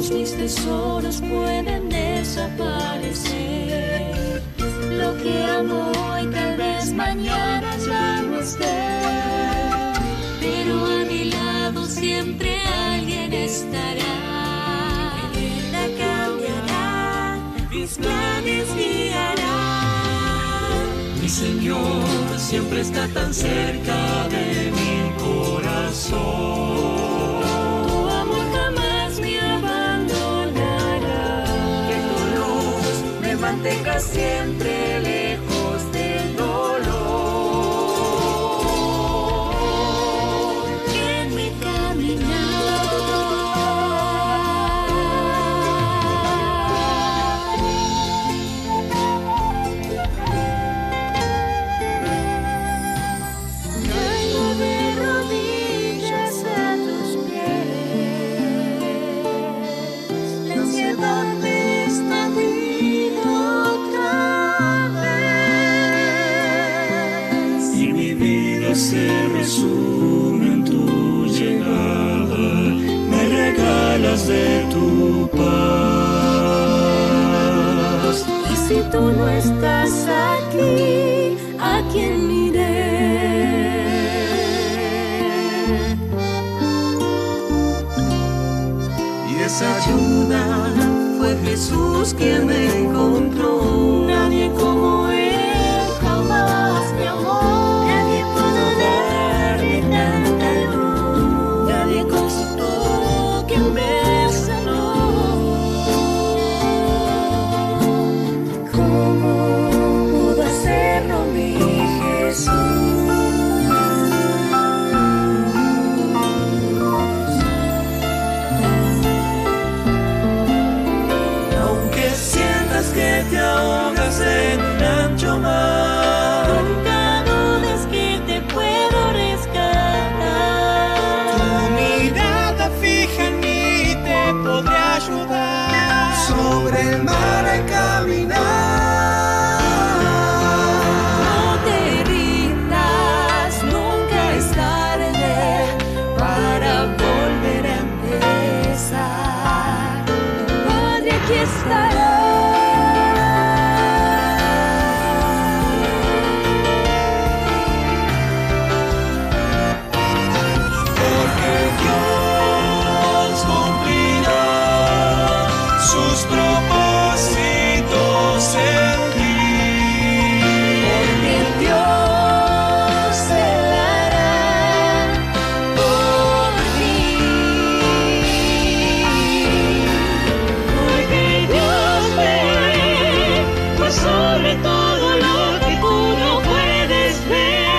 todos mis tesoros pueden desaparecer. Lo que amo hoy tal vez mañana ya no esté, pero a mi lado siempre alguien estará. Mi vida cambiará, mis planes guiará. Mi Señor siempre está tan cerca de mi corazón. Tu amor jamás me abandonará. Que tu luz me mantenga siempre lejos del dolor. En mi caminar, caigo de rodillas a tus pies. La ansiedad me está viendo otra vez. Y mi vida se resume en tu llegada. Me regalas de tu paz. Y si tú no estás aquí, ¿a quién iré? Y esa ayuda fue Jesús quien me encontró. Nadie como Él jamás me amó. Nadie pudo darme tanta luz. Nadie consultó quien me sanó. ¿Cómo pudo hacerlo mi Jesús? Aunque sientas que te ahogas en un ancho mar, Nunca dudes que te puedo rescatar. tu mirada fija en mí te podré ayudar. Sobre el mar al caminar. No te rindas, nunca es tarde para volver a empezar. Tu Padre aquí estará. Porque Dios cumplirá sus propósitos en ti. Porque Dios Él hará por ti. Porque Dios ve por sobre todo lo que tú no puedes ver.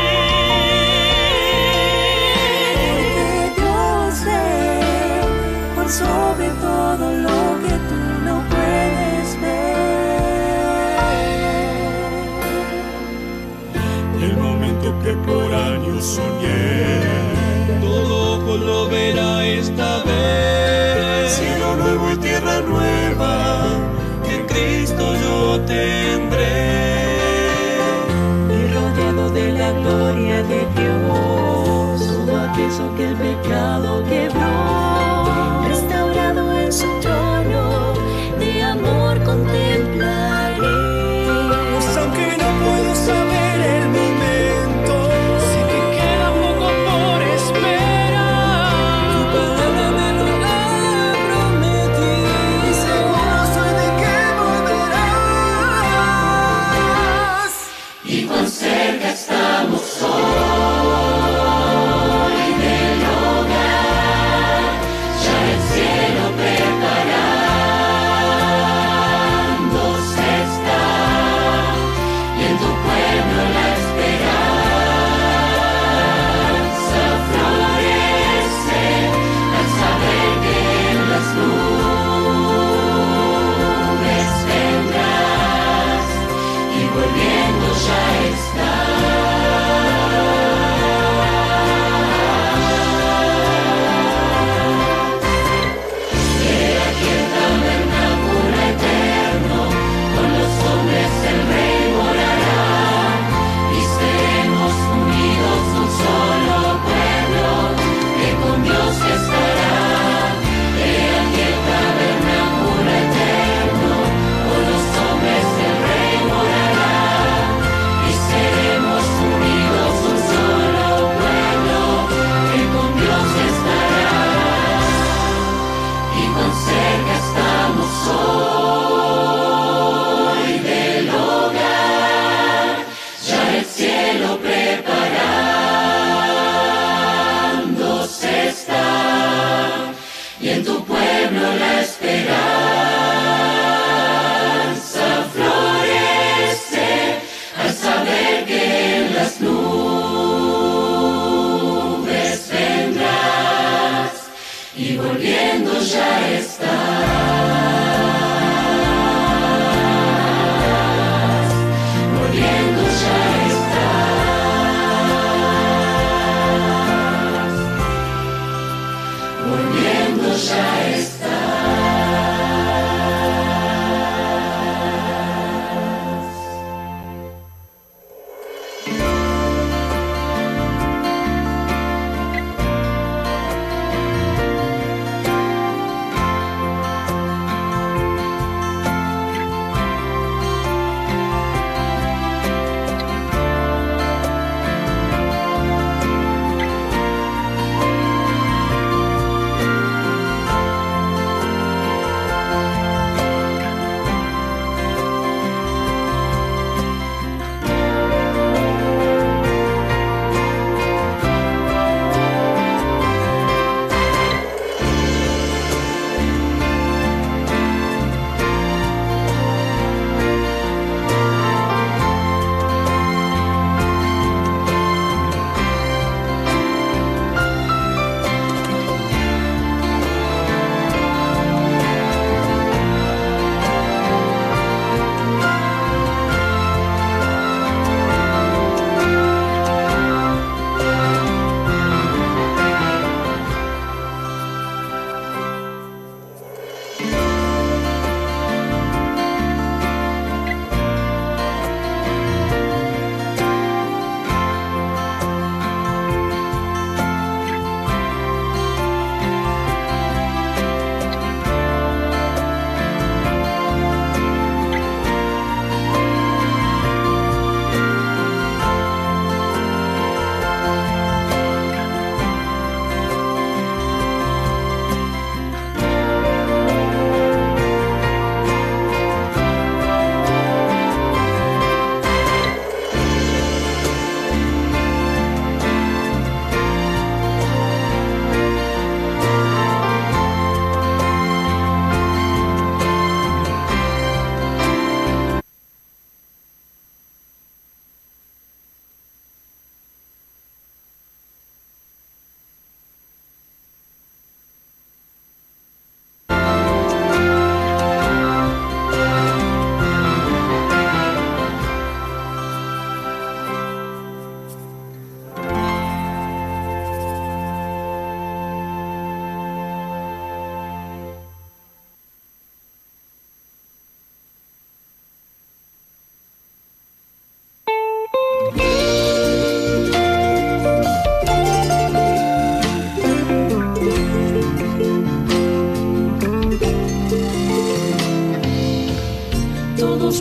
Porque Dios ve por sobre todo lo que tú no puedes ver. El momento que por años soñé, todo ojo lo verá esta vez. Cielo nuevo y tierra nueva, en Cristo yo tendré. Y rodeado de la gloria de Dios, todo aquello que el pecado quebró, restaurado en su trono, de amor contemplaré. Pues aunque no puedo saber el momento, sé que queda poco por esperar. Tu palabra me lo ha prometido, y seguro soy de que volverás. Y cuán cerca estamos hoy del hogar, ya el cielo preparándose está, y en tu pueblo la esperanza florece al saber que en las nubes vendrás y volviendo ya estás.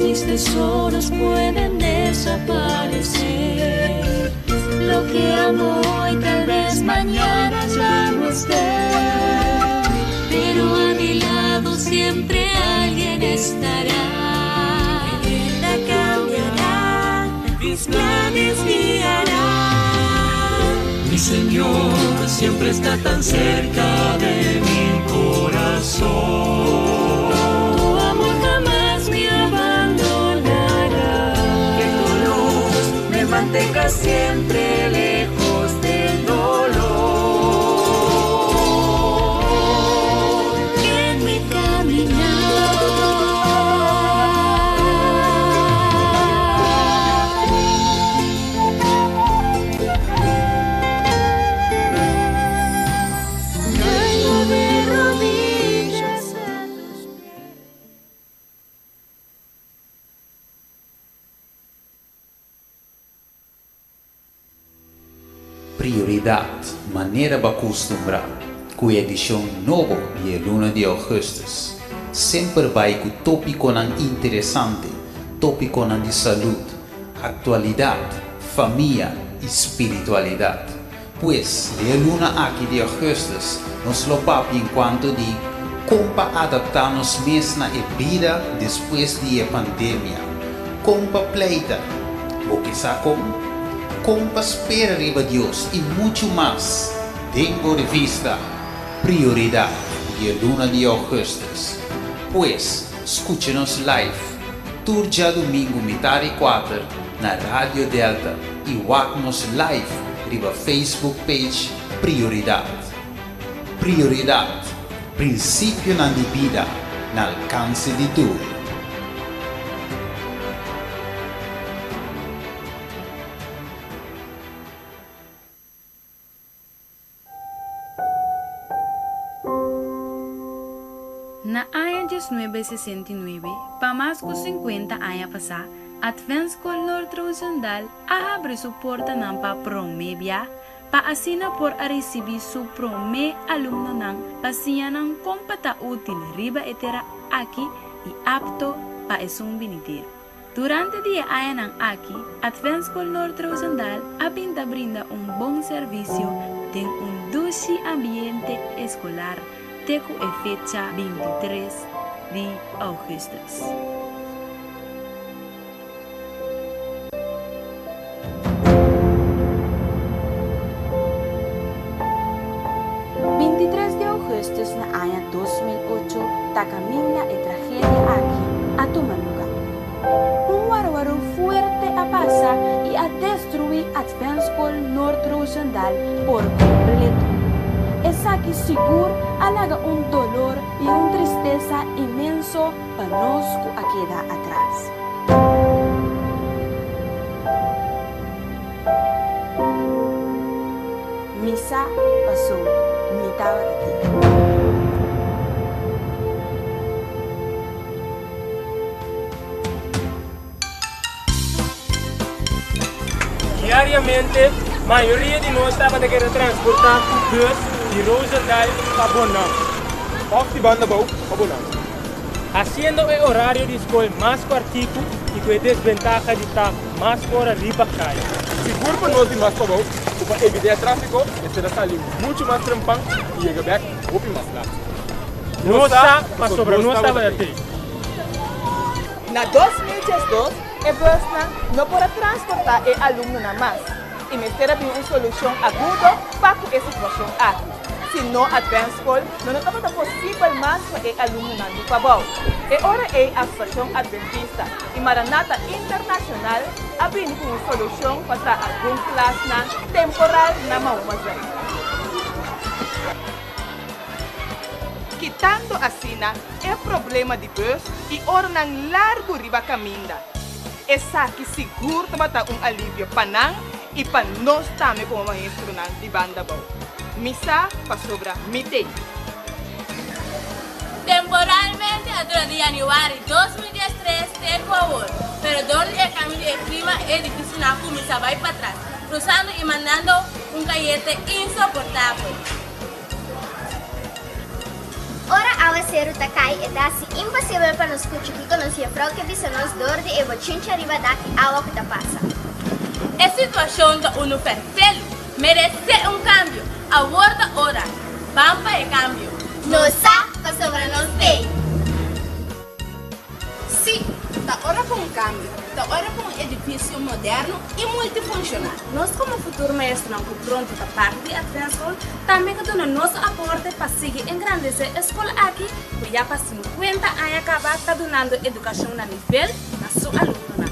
mis tesoros pueden desaparecer. Lo que amo hoy tal vez mañana ya no esté, pero a mi lado siempre alguien estará. Mi vida cambiará, mis planes guiará. Mi Señor siempre está tan cerca de mi corazón. Tu amor jamás me abandonará. Que tu luz me mantenga siempre lejos del dolor. En mi caminar. Caigo de rodillas a tus pies. Prioridad, maneira de acostumbrar, com a edição nova de luna de augustus. Sempre vai com tópico interessante, tópico de saúde, atualidade, família e espiritualidade. Pois, a luna aqui de augustus nos lopa enquanto de como adaptar-nos mesmo na vida depois da pandemia. Como pleita, o que como espera riba Deus e muito mais. Tempo de vista, prioridade de luna de augustus. Pois, escute-nos live, turja domingo metade 4 na Rádio Delta e watch-nos live riba Facebook page Prioridade. Prioridade, princípio na vida, na alcance de tudo. Na año 1969, para más de 50 años pasar, Advent School Norte-Occidental abre su puerta para promebia, para así por recibir su primer alumno para sianan compata útil riba etera aquí y apto para un vinitero. Durante el día año aquí, Advent School Norte-Occidental brinda un buen servicio en un dulce ambiente escolar. Teco é fecha 23 de augustus. De augustus na ano 2008, takamina e tragedia aqui a tomar lugar. Warwaro fuerte a pasar e a destruir Advent School Norte-Occidental por completo. Esa que seguro alaga dolor e tristeza inmenso para nós a quedar atrás. Misa passou, mitad de ti. Diariamente, maioria de nós estava a querer transportar o bus de Rosendal para Bonão. Of die bandenbouw para Bonão. Haciendo el horario de escola más cortico y con desventaja de estar más por arriba calle. Seguro para nós de mais para bouw, para evitar tráfico, será salir muito mais trampang e chegar back op mais lá. Nossa, mas sobre nós estava até. Na 2012, a bus não pode transportar o aluno mais. E nós terá uma solução aguda para essa situação aqui. Se não Advent School, não estava possível mais para o aluno não do Pabau. E ora é a Associação Adventista e Maranata Internacional abrindo uma solução para algum classe temporal na Maumazé. Quitando assim é problema de bus e ora não largo riba caminho. Essa que seguro vai dar alívio para nós e para nós também como maestro de banda bau. Misa para sobra mite. Temporalmente, durante januário de 2013, tem favor, pero donde el cambio de clima es difícil na misa vai para trás, cruzando y mandando un callete insoportable. ora aguacero takai e dasi impossível para nos escuchar que conhecia frau que bisa nos dor de e bochincha riba daqui água que ta passa. A situação da UNO perfeito merece cambio. Aborda ora. Vamos para o cambio. Nossa, sobre nós tem. Sim, da hora para cambio. Da hora para edifício moderno e multifuncional. Nós, como futuro mestre, não pronto para parte a Transcol, também que dona nosso aporte para seguir engrandecer a escola aqui, que já para 50 anos acabar está donando educação na nível na sua aluna.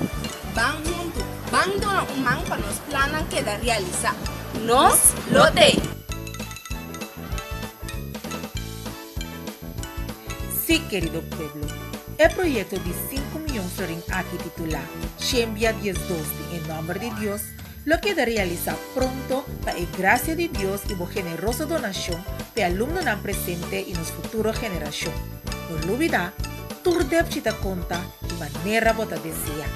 Vamos junto, vamos donar mão para nos planos que da realizar. Nós, lotei. Sí, querido pueblo, el proyecto de 5 millones aquí titulado Chembia 10-12 en nombre de Dios lo queda realizar pronto para la gracia de Dios y la generosa donación para alumnos no presente y nos futura generación. No olvidar, tú debes dar cuenta de manera que te desea.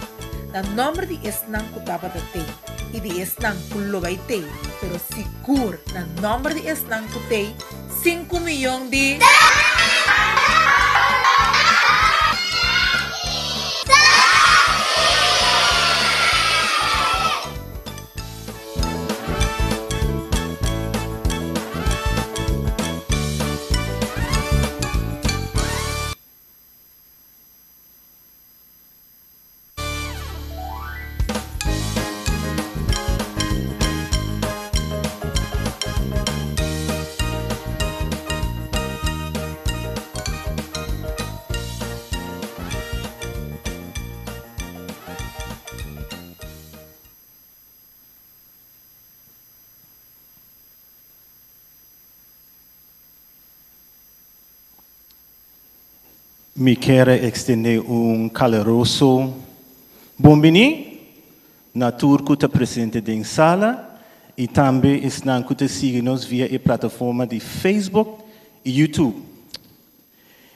El nombre de Esnan Kutabata te y de Esnan Kulobaite, pero seguro, el nombre de Esnan Kutei, 5 millones de... Me quero extender caloroso bom-vindo na turco que está presente em sala e também estão que seguem-nos via a plataforma de Facebook e YouTube.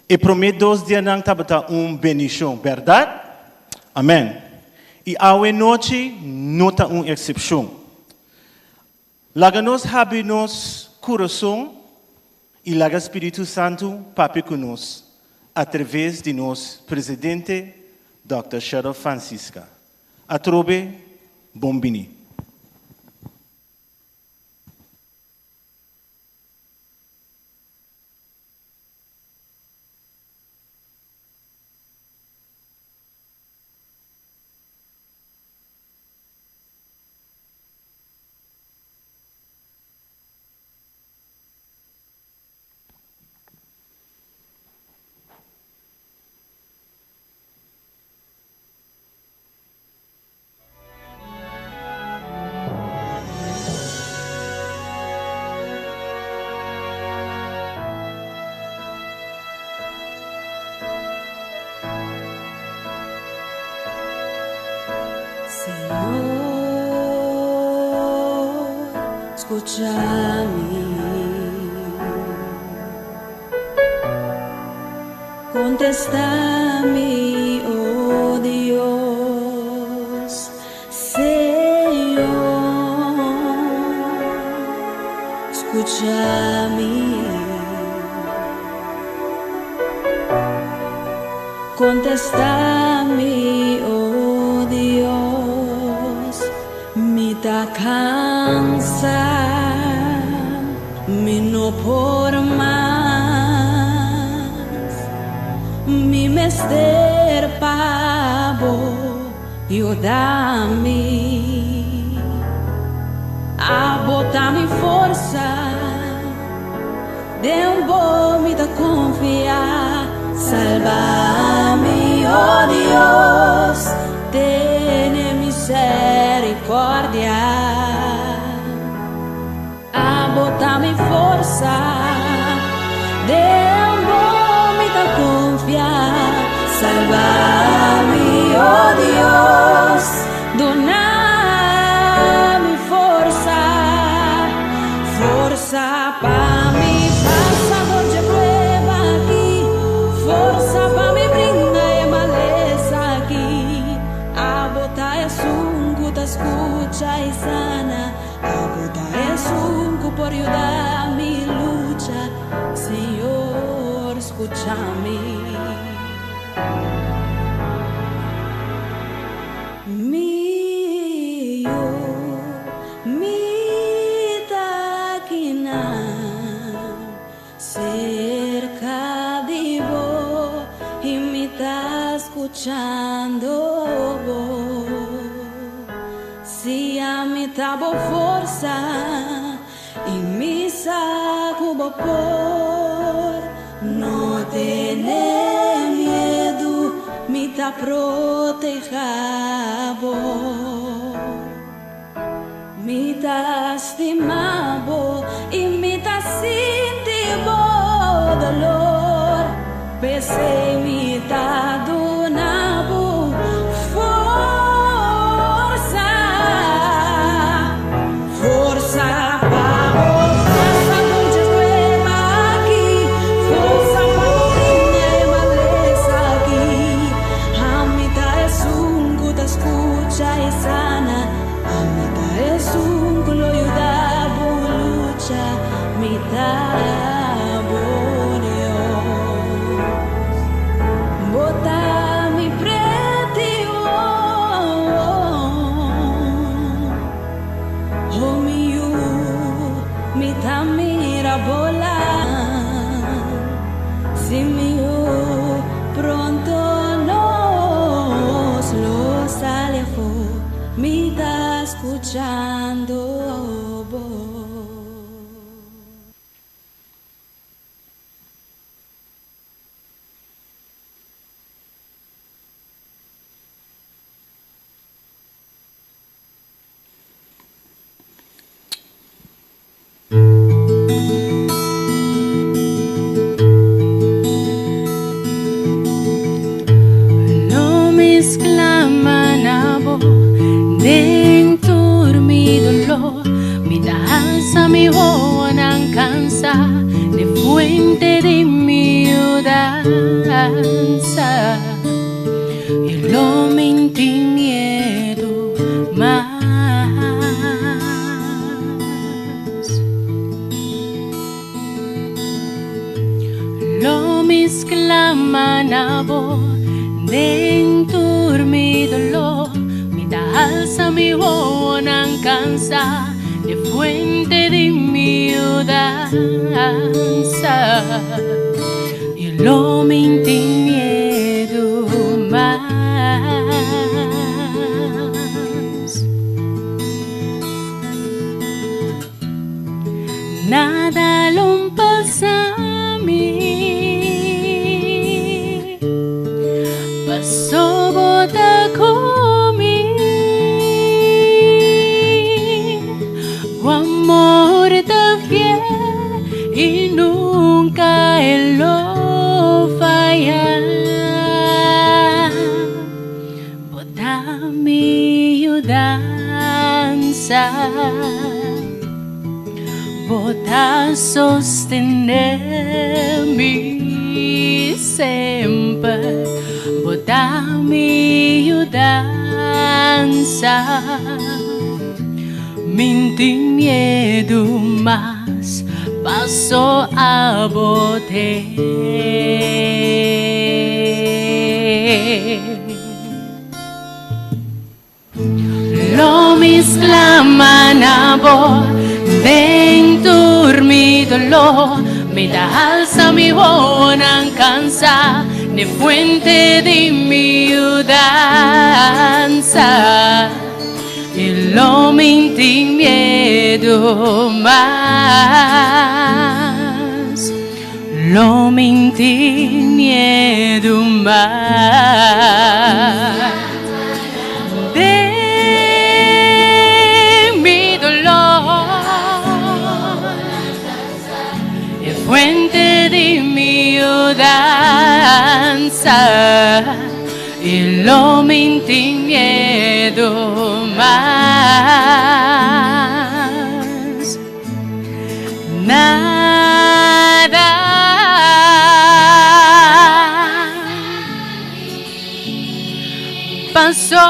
E prometo 2 dias não está bendição, verdade? Amém. E a noite não está exceção. Laga nos abre nos coração e laga Espírito Santo papi conosco. Através de nosso presidente, Dr. Cheryl Francisca. Atrobe, bom-vindo. Escúchame, contéstame, oh Dios, Señor, escúchame, contéstame, oh Dios, me da cansa. Mi no por más, mi mester pavo, yo dame, a botar mi força, de bom me da confiar, salva-me, oh Dios, ten misericordia. Botar-me força, Deus me dá confiar, salva-me, oh Deus, dona-me força, força para me passar de prueba aqui, força para me brindar e maleza aqui, a botar é sungo da escuta e sana, a botar é sungo por ayudar mi lucha, Señor, escúchame. Mi taquina cerca de vos y me está escuchando vos. Si a mí tabo fuerza y mi saco vapor, no tener miedo, me está protegado. Me está estimado y me está sintiendo dolor. Pese me está donando força, força para essa noite nueva aqui, força para minha maleza aqui. A mitad es un que escucha y sana. Es un glorio da lucha, mi taborio. Bota mi pretio, oh mi tamira bola. Si mío pronto nos los alejo, mi está escuchando vos. No me exclaman a vos dentro mi dolor, mi danza mi buena cansa de fuente de mi danza. Y lo mentí miedo más. Lo me exclaman a vos dentro mi dolor, alza mi buena cansa de fuente de mi danza. Y lo mentí miedo más. Nada lo pasa a mí. Pasó bota amor te fiel y nunca él lo falla. Bota mi danza, bota sostenerme sempre, bota mi danza. Minti miedo más paso a bote. Lo me exclaman a vos dentro mi dolor, me da alza mi buena cansa de fuente de mi danza. Y lo mentí miedo más, lo mentí miedo más. De mi dolor, es fuente de mi danza. Y lo mentí miedo más. Nada pasó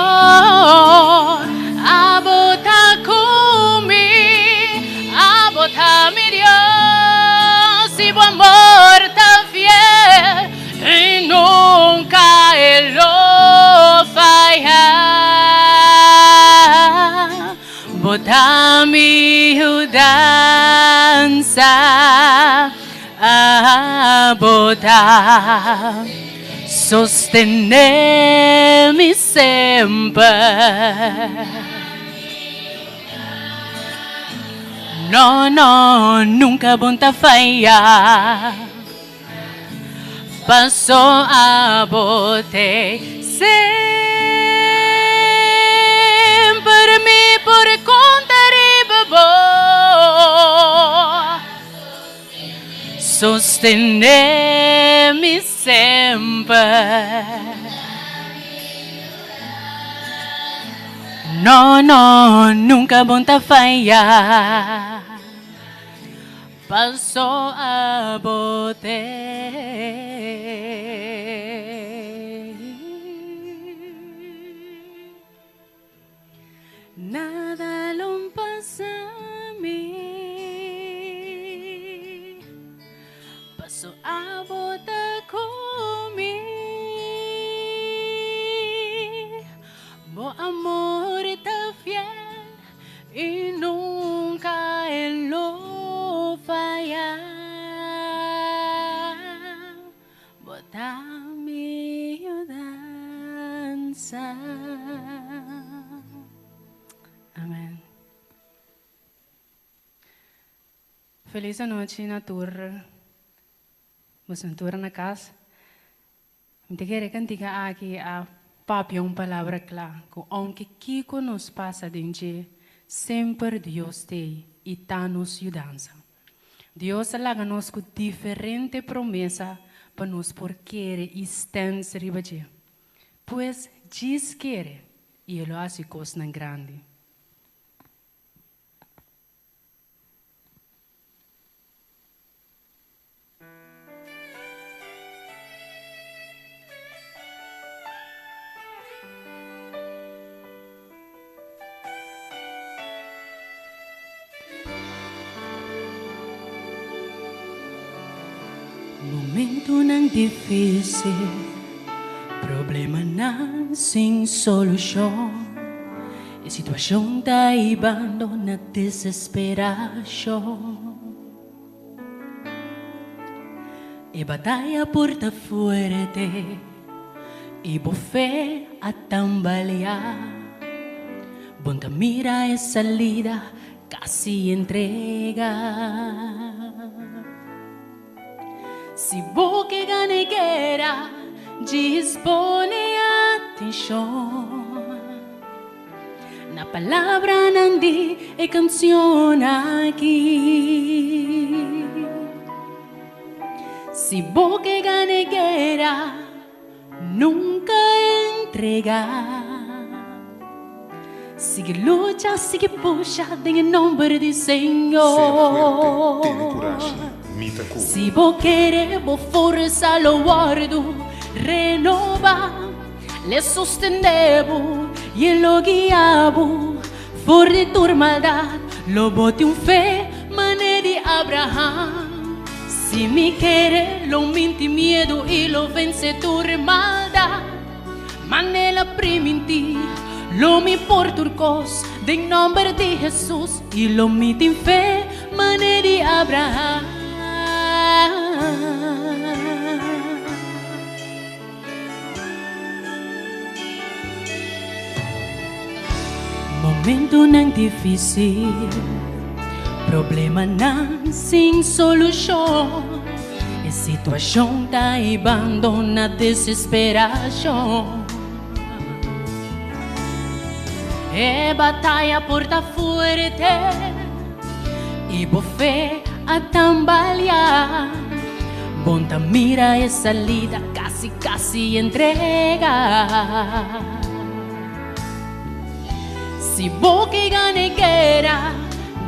a botar conmigo, a botar mi Dios y bu amor tan fiel. mi danza a botar, sostenermi sempre. No, no, nunca bunta fallar. Paso a bote sempre mi por contare babò, sostenermi sempre. No, no, nunca bunta fallar. Paso a bote. Nada lo pasa a mí. Paso a bote comigo. Bo amor está fiel y nunca él lo falla. Bota mi danza. Amén. Feliz noite na tour. Mas na tour na casa. Te quero cantar aqui a papi uma palavra clara. Que aunque Kiko nos passa dentro, sempre Deus tem e está nos ajudando. Deus alaga nos com diferente promessa para nos por querer e estender ribaje. Pois diz querer e ele hace coisa grande. Momento não difícil, problema não sem solução. A situação tá ibando na desesperação. E batalha porta forte, e bofé a tambalear. Bonta mira e salida, quase entrega. Se boca ganegueira, dispone atenção. Na palavra nandi e canção aqui. Se boca ganegueira, nunca entregar. Sigue lucha, sigue puxa, em nome do Senhor. Ser fuerte, tiene coragem. Si vos querés, vos forza lo guardo, renova, le sostenemos y lo guiamos. Fuera de tu maldad, lo bote un fe, mané de Abraham. Si me quiere, lo minti miedo y lo vence tu maldad. Mané la prima en ti, lo mi por turcos, de nombre de Jesús y lo minti en fe, mané de Abraham. Momento não difícil, problema não sem solução. A situação tá ibando na desesperação. É batalha porta forte e bofé a tambalear. Bonta mira e salida, casi entrega. Se boca ganegueira,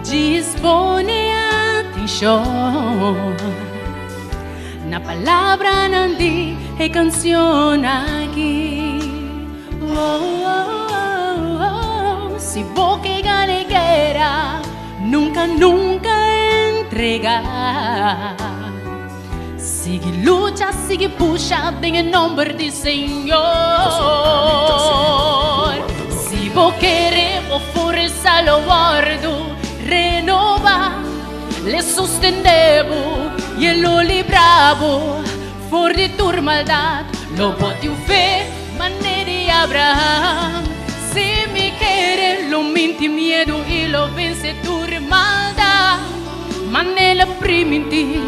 dispone atenção. Na palavra nandi e canção aqui. Se boca ganegueira, nunca entregar. Sigue lucha, sigue puxa, em nome do Senhor. Se vos querer, vos força lo guardo, renova, le sostenevo y lo libravo, fuori di tu maldad, lo botiu fe, mané de Abraham. Si mi quiere, lo minti miedo y lo vence tu maldad, mané la priminti,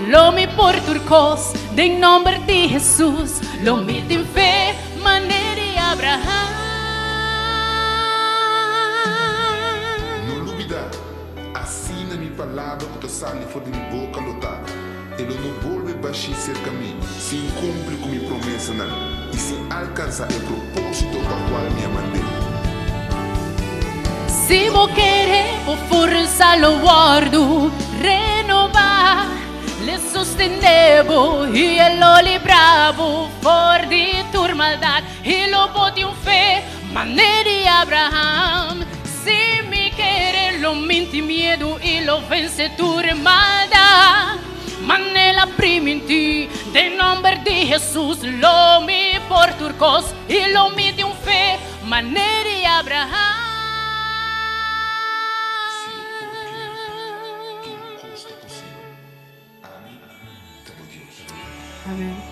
lo mi por turcos, de nombre de Jesús, lo minti en fe, mané de Abraham. Assim na minha palavra que está saindo fora de minha boca lotada. Ele não volve baixar cerca de mim, se cumpre com minha promessa não, e se alcançar o propósito para o qual me mandei. Se vou querer, vou força lo guardo, renovar, le sostenevo e lo libravo, for di tu maldad, e lo bote un fe, mané de Abraham. Si mi quiere, lo minti miedo y lo vence tu maldad. Mané la priminti, de nombre de Jesús, lo mi por turcos y lo mi de un fe, mané de Abraham. Amén.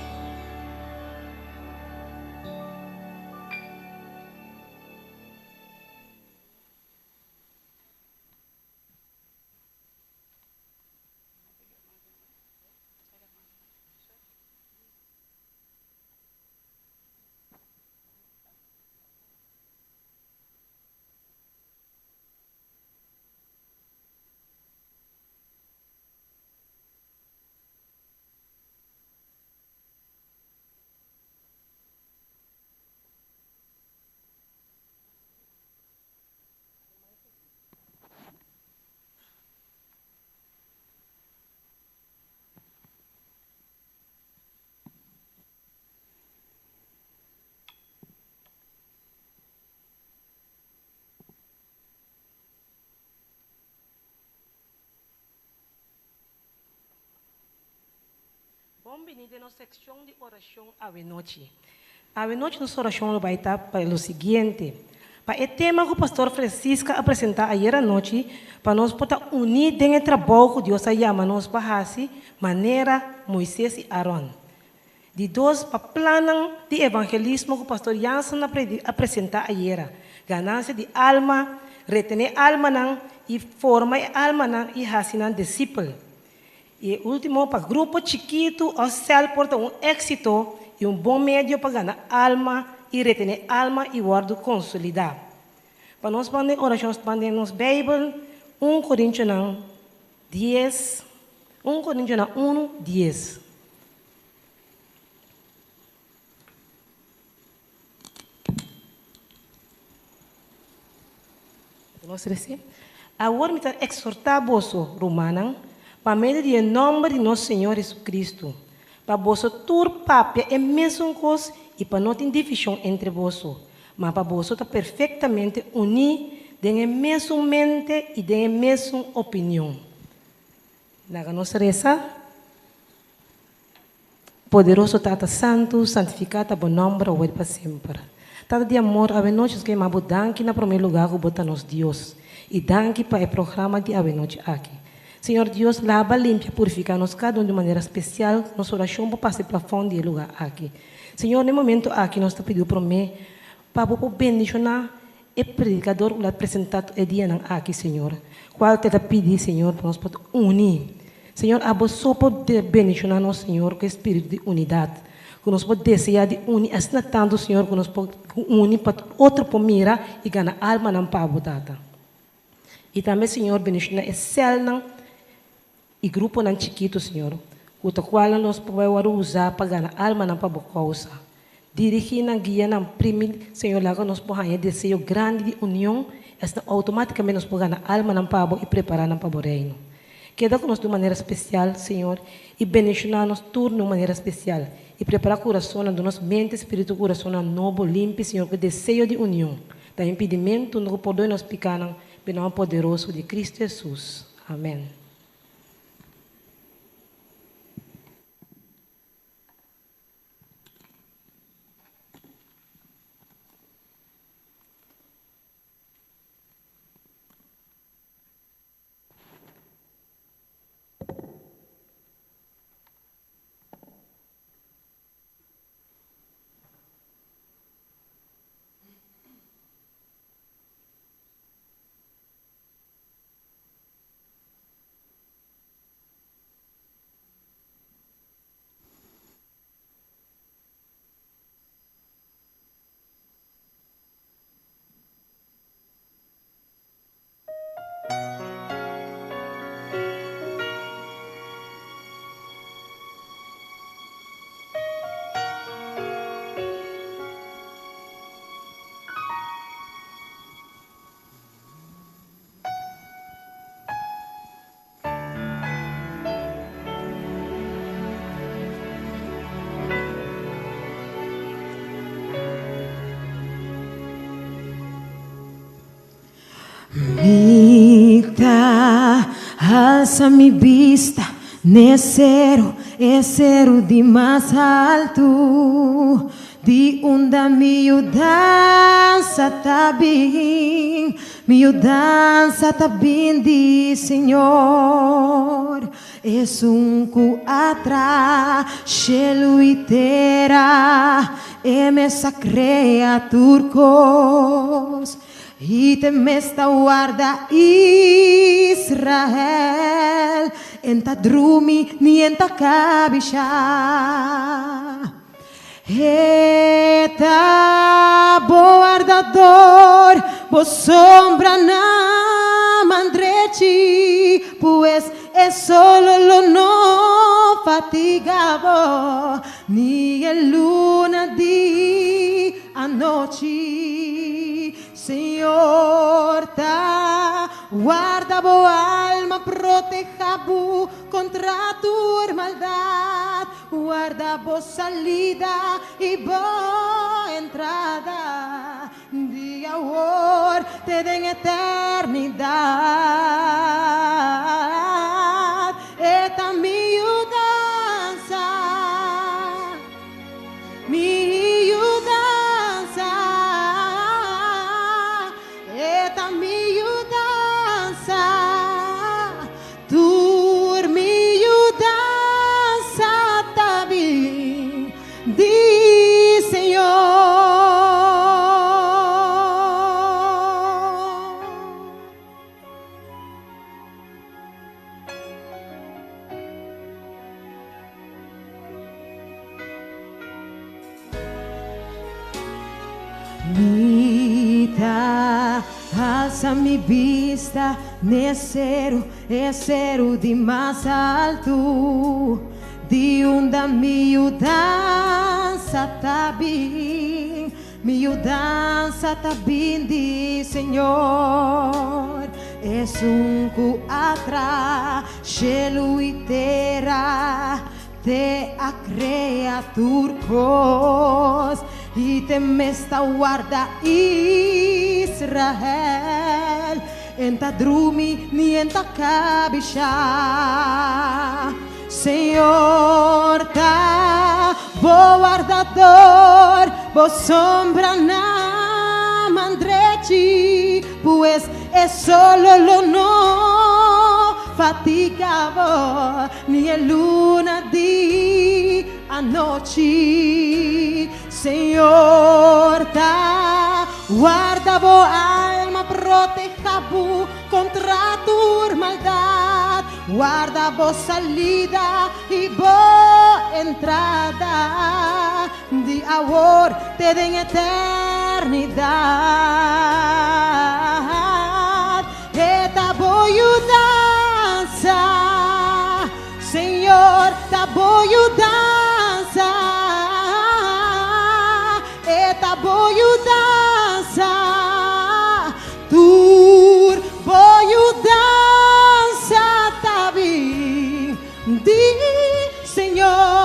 Bem-vindo à nossa secção de oração Ave Noite. Ave Noite, nossa oração vai estar para o seguinte. Para o tema que o pastor Francisco apresentou ayer à noite, para nós poder unir dentro do trabalho que Deus chama nós para fazer, maneira Moisés e Aaron. De dois, para planos de evangelismo que o pastor Jansen apresentou ayer. Ganância de alma, retener alma não, e formar alma não e fazer discípulo. E último, para grupo chiquito, o céu porta êxito e bom meio para ganhar alma e retener alma e guardo consolidar. Para nós fazer orações, para nos Bíblia, 1 Coríntios 10, 1 Coríntios 1, 10. Nós recebemos. Agora me exortar vosso, Romana, para meio de nome de nosso Senhor Jesus Cristo, para vosso tur papia é mesmo coisa e para não ter divisão entre vosso, mas para vosso estar perfeitamente unidos, de mesma mente e de mesma opinião. Na nossa reza, poderoso Tata Santo, santificado bom nome, hoje para sempre. Tata de amor, ave noite que me danke na primeiro lugar que bota nos Deus e danke para o programa de ave noite aqui. Senhor Deus, lava, limpa, purifica-nos cada um de maneira especial. Nossa oração para passar para fora do lugar aqui. Senhor, no momento aqui, nós te pedimos para mim, para bendicionar o predicador que apresentado o dia aqui, Senhor. Qual te pedir, Senhor, para nós unir. Senhor, a você pode bendicionar nós, Senhor, com o espírito de unidade. Que nós podemos desejar de unir, assim tanto, Senhor, que nós podemos unir para outro pomira e ganhar alma na pavudada. E também, Senhor, bendicionar o céu e grupo não chiquito, Senhor, o qual nós podemos usar para ganhar alma não para bocosa. Dirigir na guia não primeiro, Senhor, lá que nós podemos ter desejo grande de união, automaticamente nós podemos ganhar alma não para e preparar não para o reino. Queda com nós de maneira especial, Senhor, e bendicionar-nos tudo de maneira especial e preparar o coração do nosso mente, espírito, coração novo, limpo, Senhor, com desejo de união. Da impedimento, no poder nos picar, pelo nome poderoso de Cristo Jesus. Amém. Mita, alza mi vista, necero, cero de más alto, de onda mi dança tá bem, mi dança tá bem de Senhor. Es cu atrás, cielo e terra, essa criaturcos. E te mesta guarda Israel, enta drumi ni enta cabisha. Eta guardador, vos sombra na mandrechi, pues es solo lo no fatigado, ni el luna di anoche. Senhor, tá, guarda boa alma, proteja bu contra tua maldade, guarda boa salida e boa entrada, de amor te den eternidade, eta mi dança, Mita, alza mi vista, necero, cero de mais alto, de onda mi dança tá bem, mi dança tá bem de Senhor. Es cu atrás, cielo e terra, te a criaturcos. E te mesta guarda Israel, enta drumi ni enta cabisha. Senhor, tá, bo guardador, bo sombra na mandrechi, pues es solo lo no fatigado, ni el luna di anoche. Senhor, tá, guarda boa alma, proteja bu contra tua maldade, guarda boa salida e boa entrada, de amor te den eternidade, eta boa dança, Senhor, tá boa dança. Eta boa dança, tur boa dança tá bem de Senhor.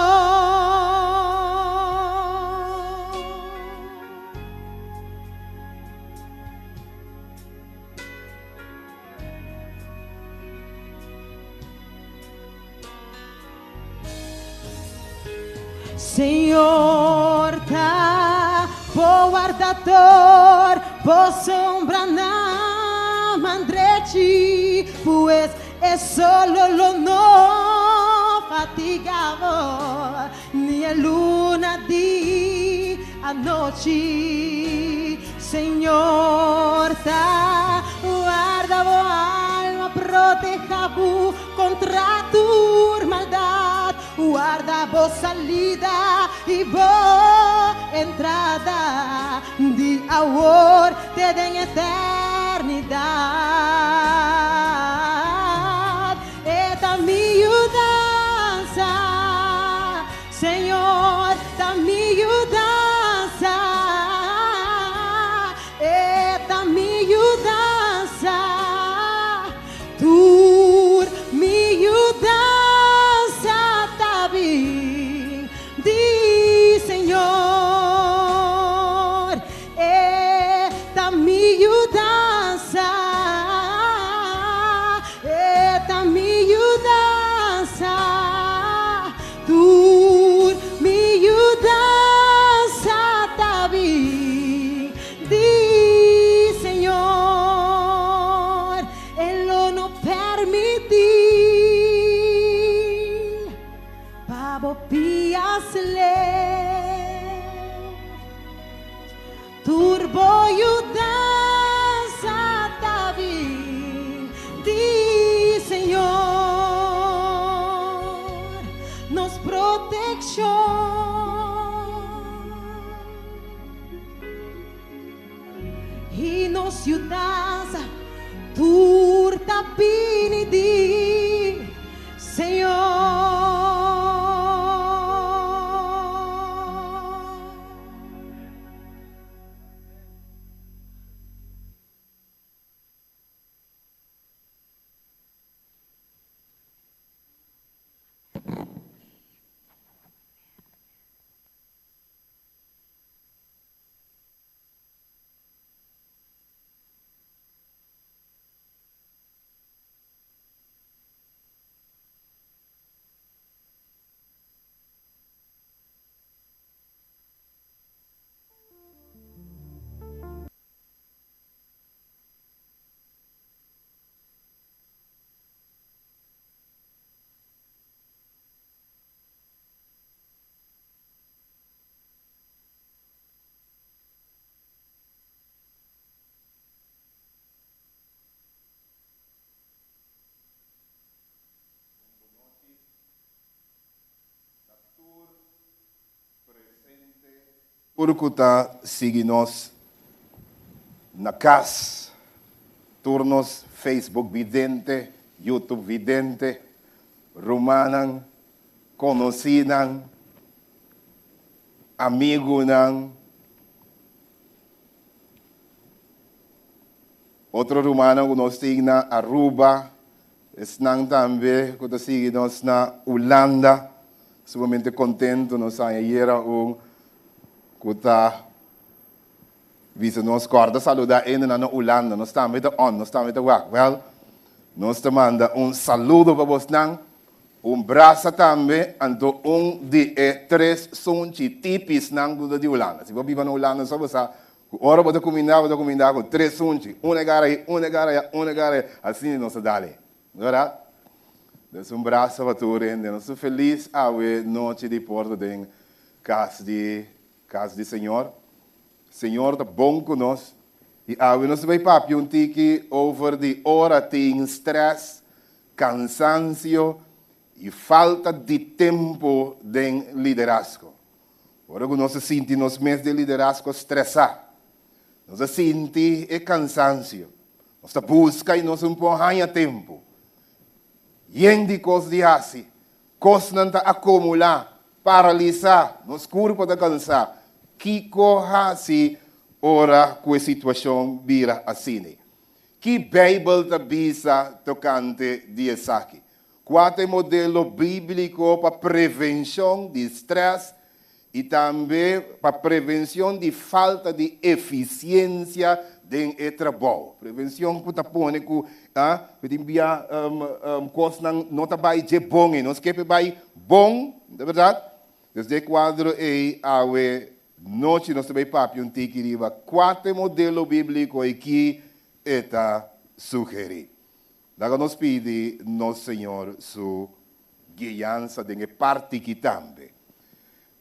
Senhor, tá, bo guardador, bo sombra na mandrechi, pues es solo lo no fatigado, ni el luna di anoche. Senhor, tá, guarda boa alma, proteja bu contra tua maldade, guarda boa salida e boa entrada, de amor te den eternidade. piasle turbo yudanza David di Señor nos protección y nos yudanza turta pini di Señor. Urkuta siginos na casa, turnos Facebook vidente, YouTube vidente, Romanang, conocinan, amigo nang, outro Romanang unos na Aruba, esnang tambe, kuta siginos na Holanda, sumamente contento nos ayer kuta visa nos corda saludar ainda na Holanda, nós estamos nós estamos well, nós te manda saludo para vos nang, braço também, anto de três sonchi tipis nang de Holanda. Se você vive na Holanda, só você, ora você combinar com três sonchi, gara, assim nós dale, verdade? Então braço para tu rende, nós somos felizes a ver noite de porta de casa de Senhor. Senhor está bom conosco. E nós vamos papi um tique over de hora tem stress, cansancio e falta de tempo de liderazgo. Agora que nós sentimos meses de liderazgo estressado, nós sentimos cansancio, nós buscamos e nós não põe tempo. E em coisas de assim, coisas não acumular, paralisar, nos corpos de cansar. Que corra se ora com a situação vira assim. Que Bíblia da bisa tocante de aqui. Qual é o modelo bíblico para prevenção de estresse e também para prevenção de falta de eficiência de trabalho. Prevenção que está pondo que enviar coisas não está bem de bom, não esquece bem bom, de verdade. Desde o quadro é noite nós também papi tique riva quatro modelo bíblico aqui está sugerido. Daí nos pede nosso Senhor sua guiança de parte que também.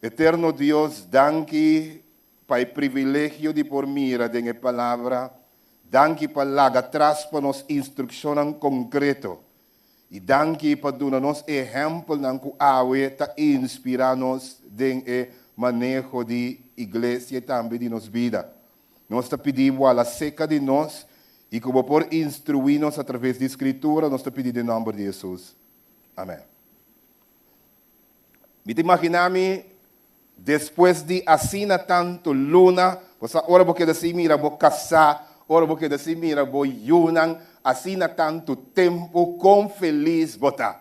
Eterno Deus, danke para o privilégio de por mira de palavra, danke para laga traz para nos instrução concreto e danke para dar-nos exemplo na que a inspirar-nos de manejo de igreja também de nossa vida. Nós te pedimos a seca de nós e como por instruir-nos através da Escritura, nós te pedimos em nome de Jesus. Amém. Me imaginame, depois de assina tanto luna, você ora porque assim mira, vou casar, ora porque assim mira, vou yunan, assina tanto tempo, com feliz botar.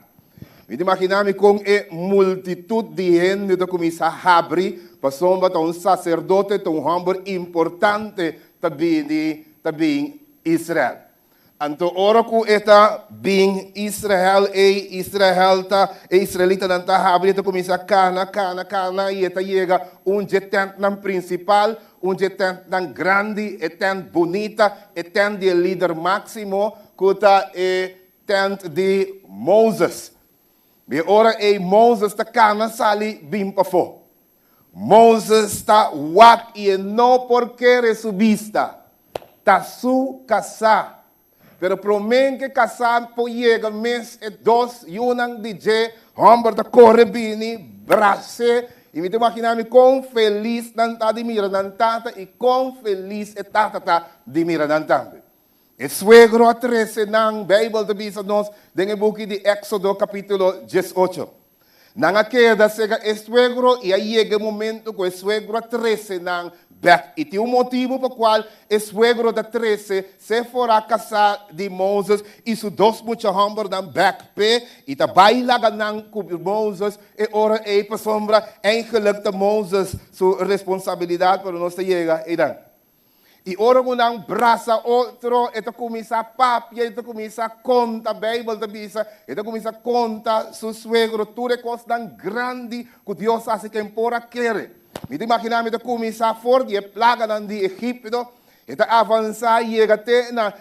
Me imaginame com a multitud de gente que começa a abrir, passou para um sacerdote, um homem importante também Israel. Então, ora que está bem Israel Israelita não está abrindo, começa a cana, e está chega tent principal, tent grande, tent bonita, tent de líder máximo, que está tent de Moses. E ora Moses ta cana sali bimpa fo. Moses ta wak e no porque resubista. Ta su casa. Pero promen que casar po llega mes e dos yunang DJ hombre ta corre bini brace e me te imaginar quão feliz nan ta di mira nan tata e quão feliz e tata di mira nan tambe. E suegro a 13 nang Bible te bisa nos den buki di Éxodo capítulo 18. Nanga queda sega e suegro e aí chega momento que o suegro a 13 nang back. E tem motivo para qual o suegro da 13 se fora casar de Moses e su dos mucha hamburg dan back pe e ta bailaga nang com Moses e ora e pa sombra eigenlijk de Moses su responsabilidade para nós chega e dan. E ora com nang braça outro e ta começa a papia e ta começa a conta Bible da bisa e ta começa a conta su suegro tudo coisa dan grande que Deus hace que empora querer. Me imaginar me começar a for de plaga de Egipto e avançar e chega até na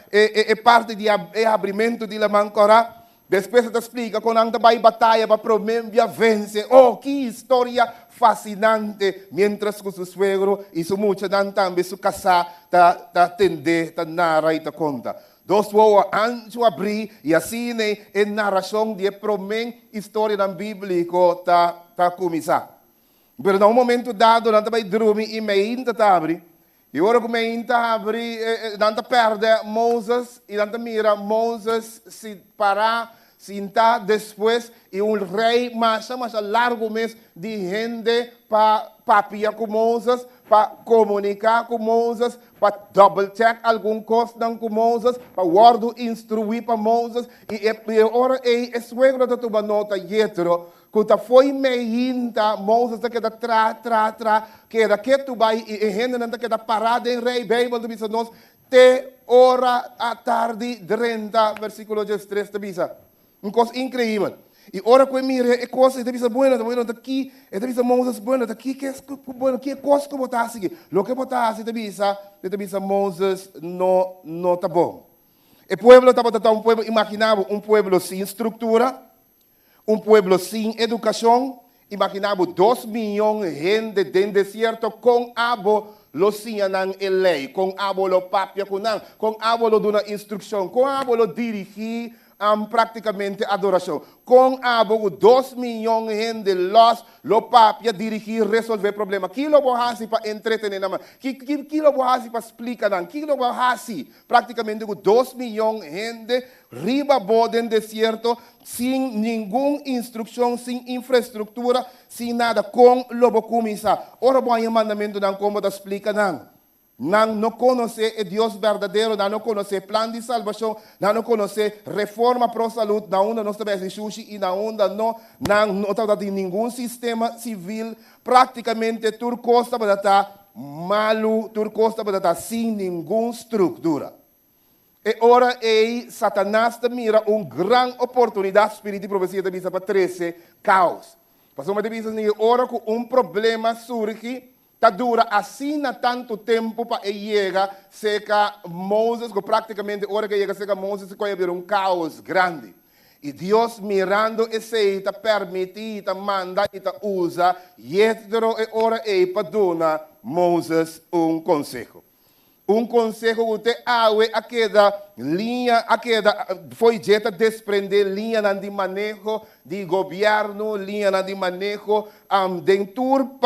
parte de abrimento de la mancora. Depois te explica quando anda vai batalha para prometer vence. Oh, que história fascinante! Mientras que su suegro e su mucha dan também su casa ta atender, ta narra e ta conta. Dos voa anjo abrir e assim em narração de prometer história da Bíblia ta começar. Pero num momento dado, nanta vai dormir e meinta ta abri. E ora que meinta abri, nanta perde Moses e nanta mira Moses se parar, sinta depois e rei mais largo mês de gente para papia com Moses, para comunicar com Moses, para double check algum coisa com Moses, para guardo instruir para Moses e ora é suegro da tua nota Jetro. Quando foi meinta, Moses queda queda que tu vai e gente não queda parada em rei, Bíblia do bisa nós, te hora à tarde 30, versículo 3 da bisa. Uma coisa incrível. E ora que mira, é coisa de bisa buena, daqui, é de bisa Moses buena, daqui que é bueno, que é coisa que botar assim. Lo que botar assim de bisa Moses não tá bom. O pueblo estava um pueblo imaginável, um pueblo sem estrutura. Pueblo sin educación, imaginamos 2 millones de gente en desierto con abo lo sianan el ley, con abo lo papia con abo lo de una instrucción, con abo lo dirigir prácticamente adoración, con abo 2 millones de gente lo papia dirigir resolver problemas. ¿Qué lo voy a hacer para entretener? ¿Qué lo voy a hacer para explicar? ¿Qué lo voy a hacer? Prácticamente 2 millones de gente riba boden desierto, sin ninguna instrucción, sin infraestructura, sin nada, con lobo comisa. Ora voy a mandamento dan como te explica dan. Não conhece o Deus verdadeiro, não conhece o plano de salvação, não conhece reforma para a saúde, não nós estamos em sushi e não está de nenhum sistema civil, praticamente tudo costa para estar malo, tudo costa para estar sem nenhuma estrutura. E ora Satanás mira uma grande oportunidade espiritual de profecia de bisa para 13 caos. Passou uma vez ora com problema surge, dura assim tanto tempo para chegar, seca Moses, que praticamente ora que chega seca Moses, se vai haver caos grande. E Deus mirando esse permite, manda e usa, Jetro e ora para dar Moses conselho. Conselho que te awe aquela linha, foi jeta desprender linha de manejo de governo, linha de manejo dentro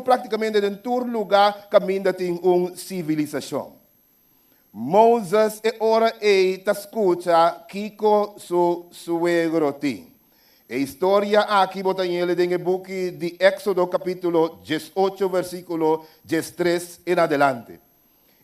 praticamente dentro lugar que ainda tem uma civilização. Moses e ora ta escuta Kiko su suegro tem. A história aqui bota ele em book de Éxodo capítulo 18 versículo 13 en adelante.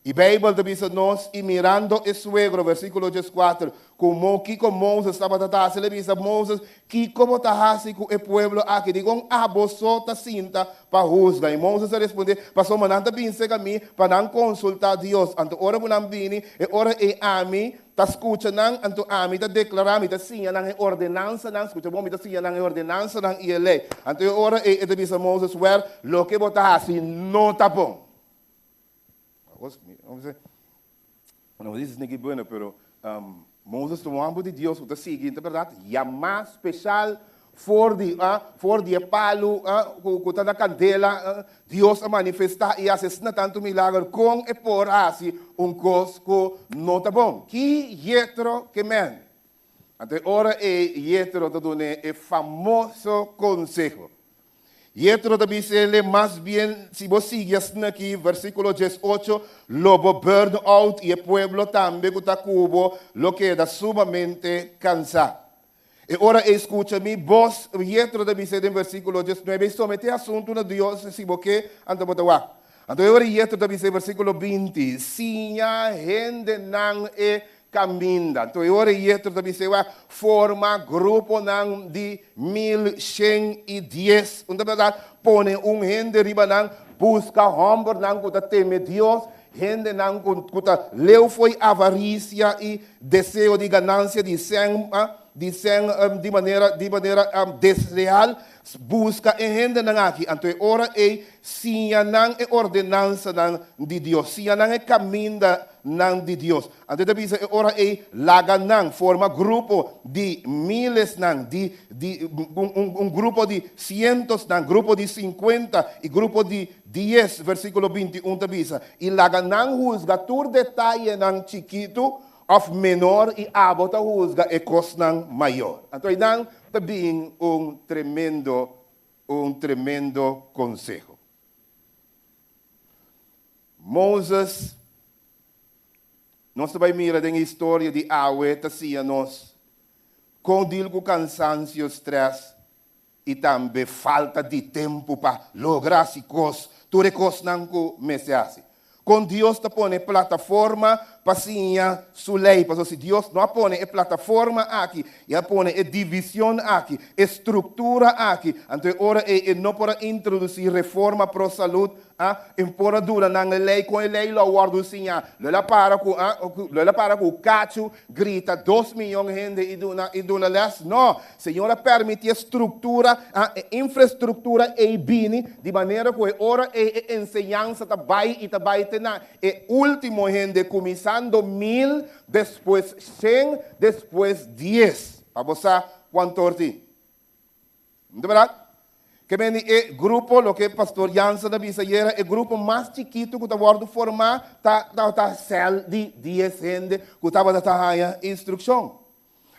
E a Bíblia diz nós, e mirando o suegro, versículo 14, como que Moses estava tratando, ele diz a Moses, que como está assim com o povo aqui, digam, você está cinta para juzgar. E Moses responde, passou mandando bem a mim, para não consultar Deus. Então, ora por não vir, e ora e a mim, está escutando, então a mim está declarando, está sim, na ordenança, não escuta, bom, está sim, na ordenança, não é lei. Então, ora e diz a Moses, well, lo que você está assim, não está bom. Não diz ninguém bueno, pero Moses tomou de Deus, o seguinte, verdade, chamar especial voor die palo, kuta na candela, Dios a manifestar e hace na tanto milagre com e por assim cos que não tá bom. Que Jethro que men. Até ora Jethro te done famoso consejo. Jethro te dice más bien, si vos sigues aquí, versículo 18, lobo burn out y el pueblo también que cubo lo queda sumamente cansado. E ora escúchame, vos, Jethro te dice en versículo 19, somete asunto a Dios, si vos que, ante botawa. Ante ora Jethro te dice versículo 20, sinya gente nan caminda. Então, ora Jethro te dice, forma grupo nan di 1110. Então, pone gente riba nan, busca hombre nan que teme Dios, gente nan que leu foi avarícia e desejo de ganância de maneira desleal, busca em gente nan aqui. Então, ora sinha nan ordenança nan de Deus, sinha nan caminho nan de Deus. Então, diz ora laga nan forma grupo de miles nan, grupo de cientos nan, grupo de 50 e grupo de 10, versículo 21 diz, e laga nan juzga tur detalhe nan chiquito of menor e abota juzga e cosnan maior. Então, nan também tremendo consejo. Moses, nós também mira a história de Awe, assim, nós, com dilgo cansaço, stress e também falta de tempo para lograr as coisas, tudo coisas não começam. Com Deus te põe plataforma para sua lei, porque se Deus não põe a plataforma aqui, e põe a divisão aqui, a estrutura aqui, então ora não para introduzir reforma para a saúde, empora dura na lei, com a lei lo guardo sinha, lola para com o cacho, grita 2 milhões de gente e duna les, não, Senhora permite a estrutura, a infraestrutura e bini, de maneira que ora a enseñança tabai e tabai tena, e último gente começando 1000, depois 100, depois 10, para você quanto orti, não é verdade? Que vem o grupo, lo que pastor Jansen disse ayer, o grupo mais chiquito que está guardando formar, está cel de 10 gente que estava dando instrução.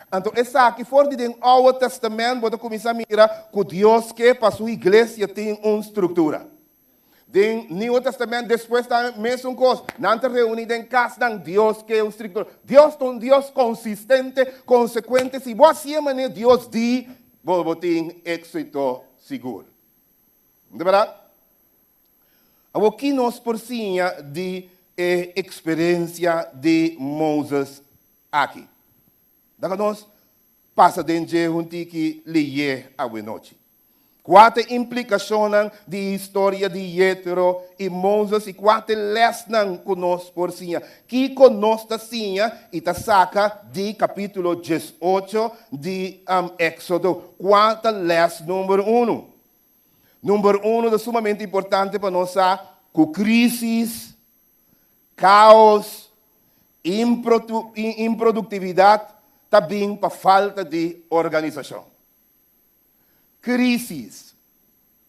Então, essa aqui fora do Novo Testamento, você começa a mirar que Deus que para sua igreja tem uma estrutura. No Novo Testamento, depois está a mesma coisa. Não reúne em casa, Deus que é uma estrutura. Deus é um Deus consistente, consequente. Se você maneira Deus diz, você tem êxito seguro. De verdade? O que nós porcinha de experiência de Moses aqui? Daí nós passa dentro que ler a noite. Quatro implicações de história de Jethro e Moses e quatro lesson que nós porcinha. Que conosco assim e ta saca de capítulo 18 de Éxodo. Quatro lesson número 1. Número 1 é sumamente importante para nós com crises, caos, improdutividade, também para falta de organização. Crises,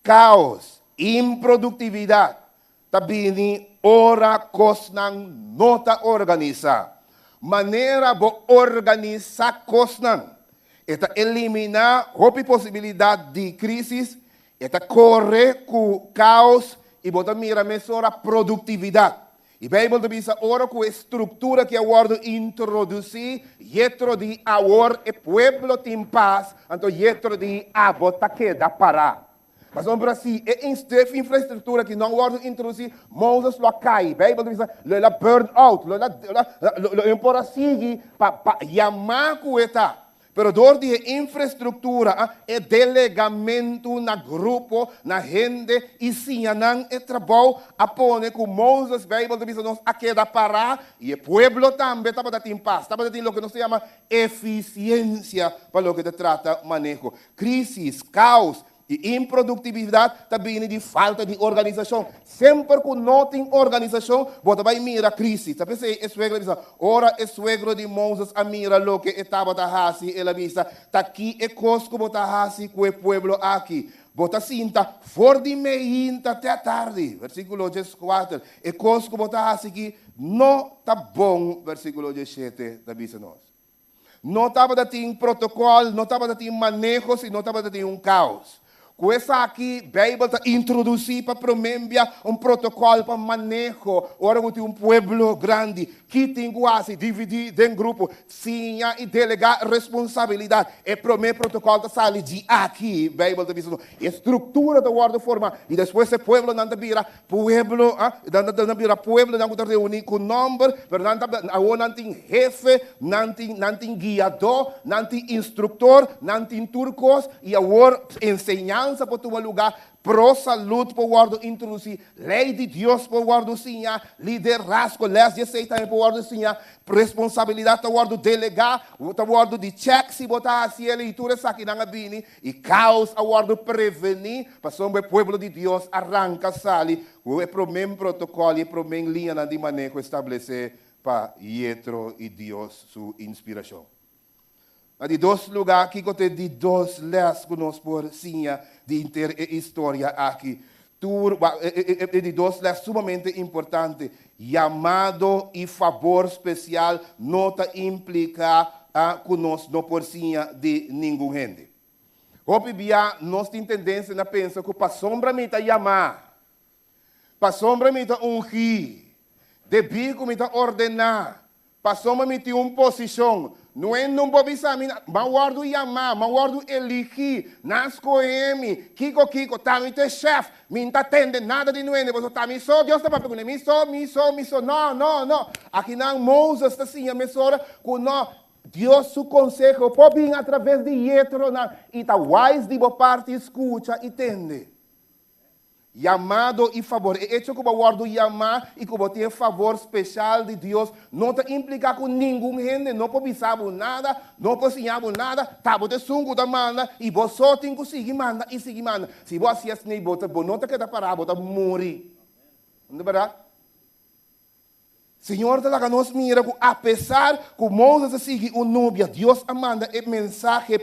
caos, improdutividade, também ora coisas não está organizar. Maneira de organizar coisas é eliminar a possibilidade de crises, é correr com caos e botar mira a produtividade. E a Bíblia diz agora com a estrutura que agora introduzir, Jethro de agora o povo tem paz, então Jethro de agora queda parar. Mas no Brasil, a infraestrutura que não agora introduzir, Moses lo cai. A Bíblia diz, lo burn out, lo empora seguir para chamar com eta. Pero dor de infraestrutura é delegamento na grupo, na gente, e sim, não é trabalho, apone com Moses, Bíblia diz nós a queda parar, e o povo também estava dando em paz, estava dando o que nós chama eficiência, para o que se trata manejo. Crises, caos, E improdutividade também de falta de organização. Sempre que não tem organização, você vai mirar a crise. Tá pensando, é suegro diz, ora é suegro de Moses a mira lo que estava da hasi, ela diz, tá aqui é cosco bota hasi com o povo aqui. Bota cinta, for de meinta até a tarde. Versículo 4. É cosco bota hasi que não tá bom. Versículo 7, da bisa nós. Não estava de ter protocolo, não estava de ter manejo, e não estava de ter caos. Com essa aqui, a Bíblia está introduzir para Promembia protocolo para manejo. Ora, tem povo grande que tem que dividir em grupo, sim, e delegar responsabilidade. É o protocolo da sala de aqui, a Bíblia está dizendo, estrutura da guarda forma, e depois o povo não vira povo, não está reunido com número, não tem jefe, não tem guiador, não tem instrutor, não tem turcos, e agora ensinança para tu lugar, pro saúde para guarda introduzir, lei de Deus para guarda sinha, liderazgo, leis de aceita para guarda sinha, responsabilidade para guarda delegar, para guarda de check se botar assim a leitura aqui na bini e caos a guarda prevenir, para o povo de Deus arranca sali, o mesmo protocolo e o mesmo linha de manejo estabelecer para Yetro e Deus sua inspiração. De dois lugares que tem de dois leis que nós por sinha de história aqui. De dois leis sumamente importantes. Chamado e favor especial não implica que nós não por sinha de nenhum gente. Hoje nós temos tendência a pensar que para sombra me está chamar. Para sombra me está ungir. De bico me está ordenar. Para sombra me tem uma posição. Não é não pode saber, mas guardo chamar, mas guardo elegir, nasco Kiko, tá me ter chefe, me não atende nada de nuende, você tá me só, Deus está para perguntar, me só, não. Aqui não, Moses está assim, a mesora, que não, Deus seu consejo, pode vir através de Yetro, e tá wise de boa parte, escuta e entende. Chamado e favor. É hecho que eu guardo chamar e que eu tenho favor especial de Deus. Não te implica com nenhum gente. Não pode saber nada. Não pode ensinar nada. Tá, você sungo da manda. E você só tem que seguir manda e seguir manda. Se você assim, você não te queda parar, você morrer. Não é verdade? Senhor, nos mira que apesar que Moses sigue o núbia, Deus manda o mensagem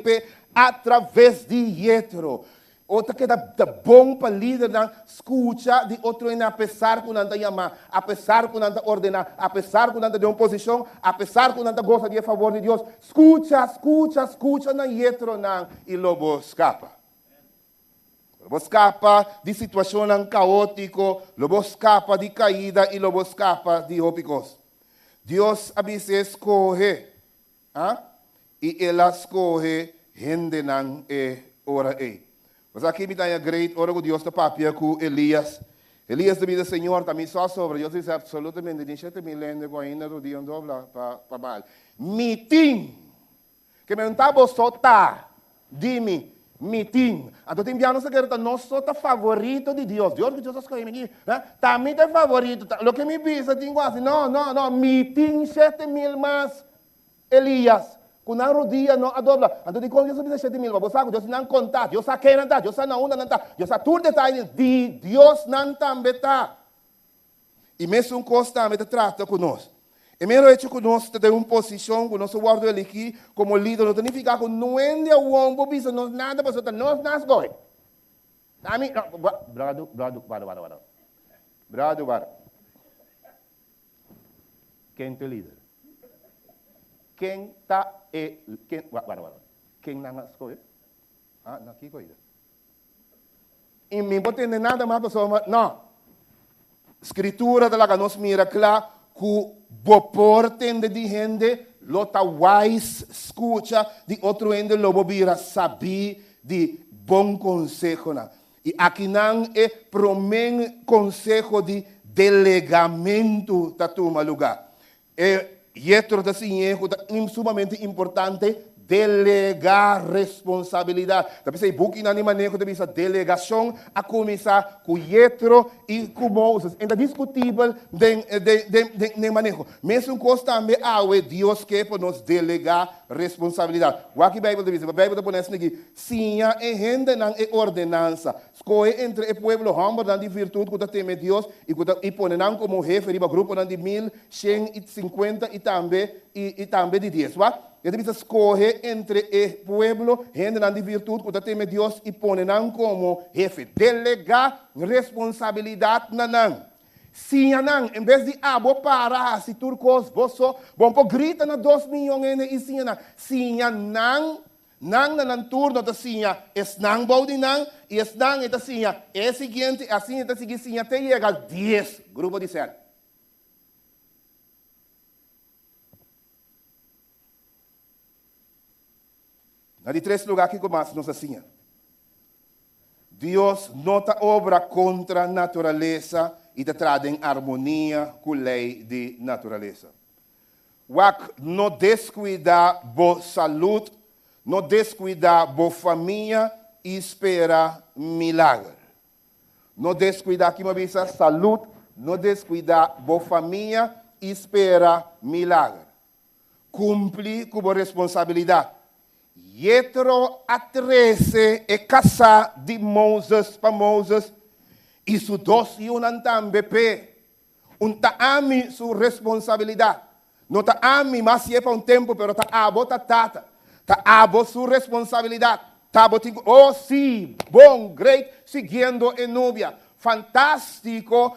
através de Yetro. Outra que é bom para líder na escuta de outro ainda, apesar que não chamar, apesar que não ordenar, apesar que não de uma posição, apesar que não gosta de favor de Deus, escuta na Yetro e lobo escapa. Lobo escapa de situação caótica, lobo escapa de caída e lobo escapa de ópicos. Deus a vezes escolhe, e ela escolhe gente não é ora é. Mas aqui me dá great, ora que Deus está papia com Elias. Elias diz, Senhor, também só sobre. Eu disse absolutamente, de 7 milênios com ainda do dia dobla para mal. Mitim, que me estava só tá, dime, mitim. Então tem piano que era nosso favorito de Deus. Deus que Deus escolheu aqui, também é favorito. O que me diz, eu digo assim, não, mitim 7 mil mais Elias. Quando a rodinha não adobra, então de quando Deus diz 7 mil, você sabe, Deus não conta, Deus sabe quem não está, Deus sabe não está, Deus sabe tudo detalhe de Deus não também está. E mesmo coisa também trata conosco. E mesmo hecho conosco tem uma posição, que nós guardamos ele aqui como líder, não significa que não é o homem, bisa nós nada, mas nós nascemos. Também, brado. Quem te líder? Quem está quem não escolhe? Não, que coisa. E me pode entender nada mais, pessoal, não. Escritura da laga nos mira claro que o portende de gente, lota wise, escuta, de outro ende, lobo vira saber de bom consejo. E aqui não é promen consejo de delegamento da tua lugar. Yetro da assim é sumamente importante delegar responsabilidade. Tapi sa ibuki na ni manejo de bisa delegação a começar com Yetro e com Moses. Ainda discutível de manejo. Mesmo coisa também awe Deus que para nos delegar responsabilidade. O que a Bíblia diz? A Bíblia diz aqui, sim, é gente não é ordenança. Escolhe entre o povo humble dan de virtude que teme Deus e põe não como jefe riba grupo dan de 1150 e também de 10, va? E deve escolher entre o povo, gente de virtude, que teme Deus e põe não como jefe. Delegar responsabilidade na não. Sim, não, em vez de abo para, se turcos, você, bom, grita na 2 milhões e sim, não. Sim, não na turno da sim, es não bode não, e es não é da sim, é seguinte, assim é da seguinte, sim, até chega 10, grupo de 100. Na de 3 lugares que começa nos assim. Deus não está obra contra a natureza e está trazendo harmonia com a lei de natureza. Não descuidar boa saúde, não descuidar boa família e espera milagre. Não descuidar aqui uma vez saúde, não descuidar boa família e espera milagre. Cumprir com a responsabilidade. Yetro a 13 é casar de Moses para Moses e su 2 e um também pe. Ta ami sua responsabilidade. Não ta ami, mas é para tempo, pero ta abo ta tata. Ta abo sua responsabilidade. Ta abo tingo, oh sim, bom, great, seguindo em núbia. Fantástico,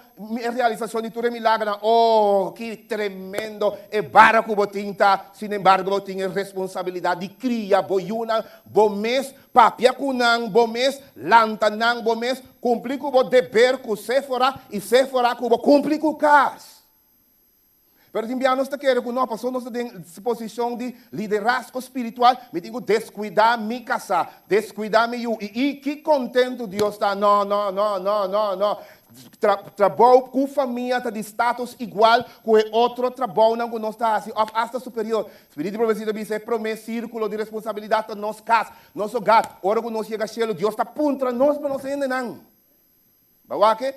realização de tudo milagre. Oh, que tremendo. E barco botinta, sin embargo, botinha responsabilidade de cria, boiuna, bom mês, papia kunang, bom mês, lantanang, bom mês, cumprir com o dever com Sephora e Sephora com o cumprir com o cas. Pero também nós queremos que nós passamos em posição de liderazgo espiritual, me digo descuidar me casar, descuidar me e que contento Deus está, não. Trabalho com família está de status igual com o outro trabalho não que nós está assim, hasta superior. Espírito de profecia diz é promessa círculo de responsabilidade nos nossa casa, nosso gato. Ora que nós chega a cielo, Deus está contra nós para nós ainda não. Bawa que?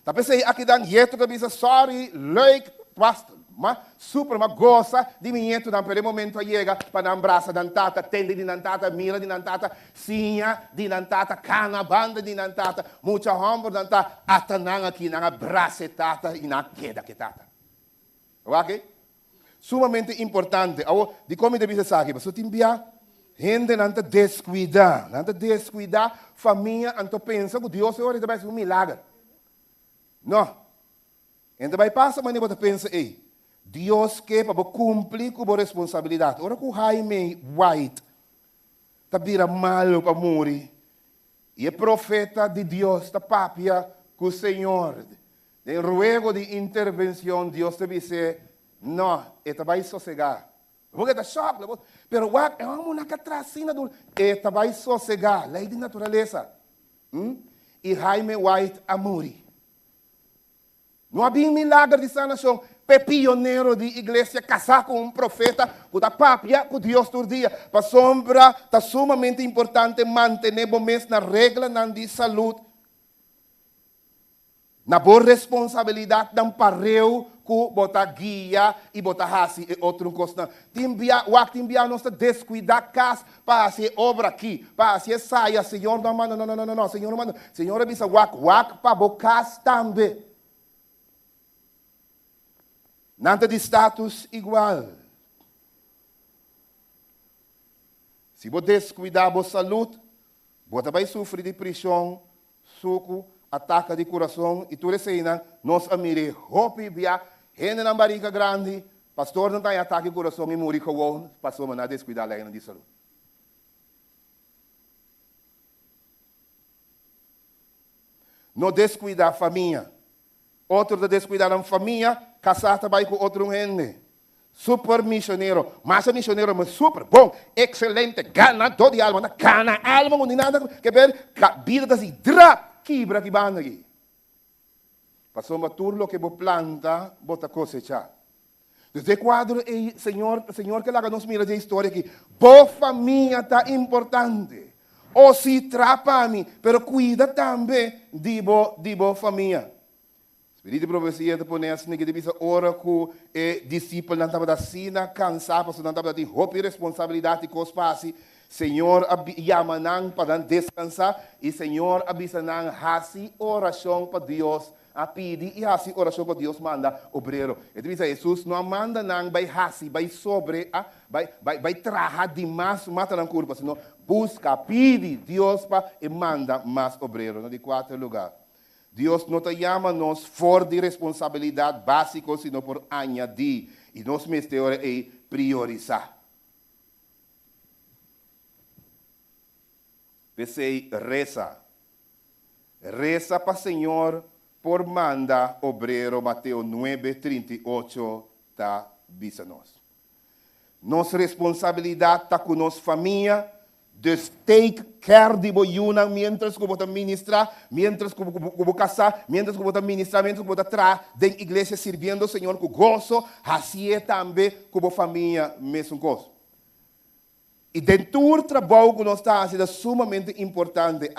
Tá pensei aqui dan Yetro da bisa sorry, like, basta. Mas super, mas gosta de minheto dan per momento chega para abraça dan tata, tende de dan tata, mira de dan tata, sinha de dan tata, cana banda de dan tata, muita hamburgo dan tata, atanang aqui na abraça tata e na queda que tata. Ok? Sumamente importante. De como deve ser aqui, mas o timbia, gente não descuidar, família, não pensa que Deus vai fazer um milagre. Não. Então vai passar, mas você pensa, ei, Deus quer para cumprir com a responsabilidade. Ora que o Jaime White está vira mal para morrer. E é profeta de Deus, está papia com o Senhor. De ruego de intervenção, Deus deve dizer, não, ele vai sossegar. Porque está choque, pero é uma catracina do... Ele vai sossegar, lei de natureza. E Jaime White a morrer. Não havia milagre de sanação. Pioneiro de igreja casar com um profeta, com a papia, com Deus todo dia. Para sombra, está sumamente importante manter momentos na regra de saúde. Na boa responsabilidade, não pareu com botar guia e botar raci e outro coisa. O nós descuidar casa para fazer obra aqui, para fazer saia. Senhor, não, Senhor, não manda. Senhor, avisa wak para bocar também. Nada de status igual. Se você descuidar da saúde, você vai sofrer de pressão, suco, ataque de coração e tudo isso aí, nós amire, hope, via, gente na barriga grande, pastor não tem ataque de coração e morrer com o pastor não descuidar da de saúde. Não descuidar a família. Outro de descuidar a família, casar também com outro gente. Super missionário. Mas missionário é super bom, excelente, ganador de alma. Gana alma, não tem nada que ver. Vida assim, drap, quebra que banda aqui. Passou uma turno que você planta, você cosechar. Desde quadro, Senhor que lá nos mira de história aqui. Boa família tá importante. Ou se trapa-me, pero cuida também de boa família. Espírito de profecia, depois nessa, ninguém deve ora com discípulo, não estava da sina, cansado, não estava de roupa e responsabilidade com os passos. Senhor, chama-nos para descansar e Senhor, avisa-nos, faça oração para Deus. A pedir e assim oração para Deus manda obreiro. Então, Jesus não manda não vai assim, vai sobre, vai trabalhar demais, mata na curva, senão busca, pede Deus para e manda mais obreiro. No de 4 lugar. Deus não te chama nos fora de responsabilidade básica, sino por añadir. E nós mesmo é priorizar. Pensei, reza. Reza para o Senhor por manda obreiro, Mateus 9:38, está bisa-nos. Nossa responsabilidade está com nossa família, de take care de boiuna, mientras que você ministrar, mientras que você casar, mientras que você ministrar, mientras que você entrar da igreja servindo o Senhor com gozo, assim é também com a família, mesmo coisa. E dentro do trabalho que nós estamos fazendo é sumamente importante.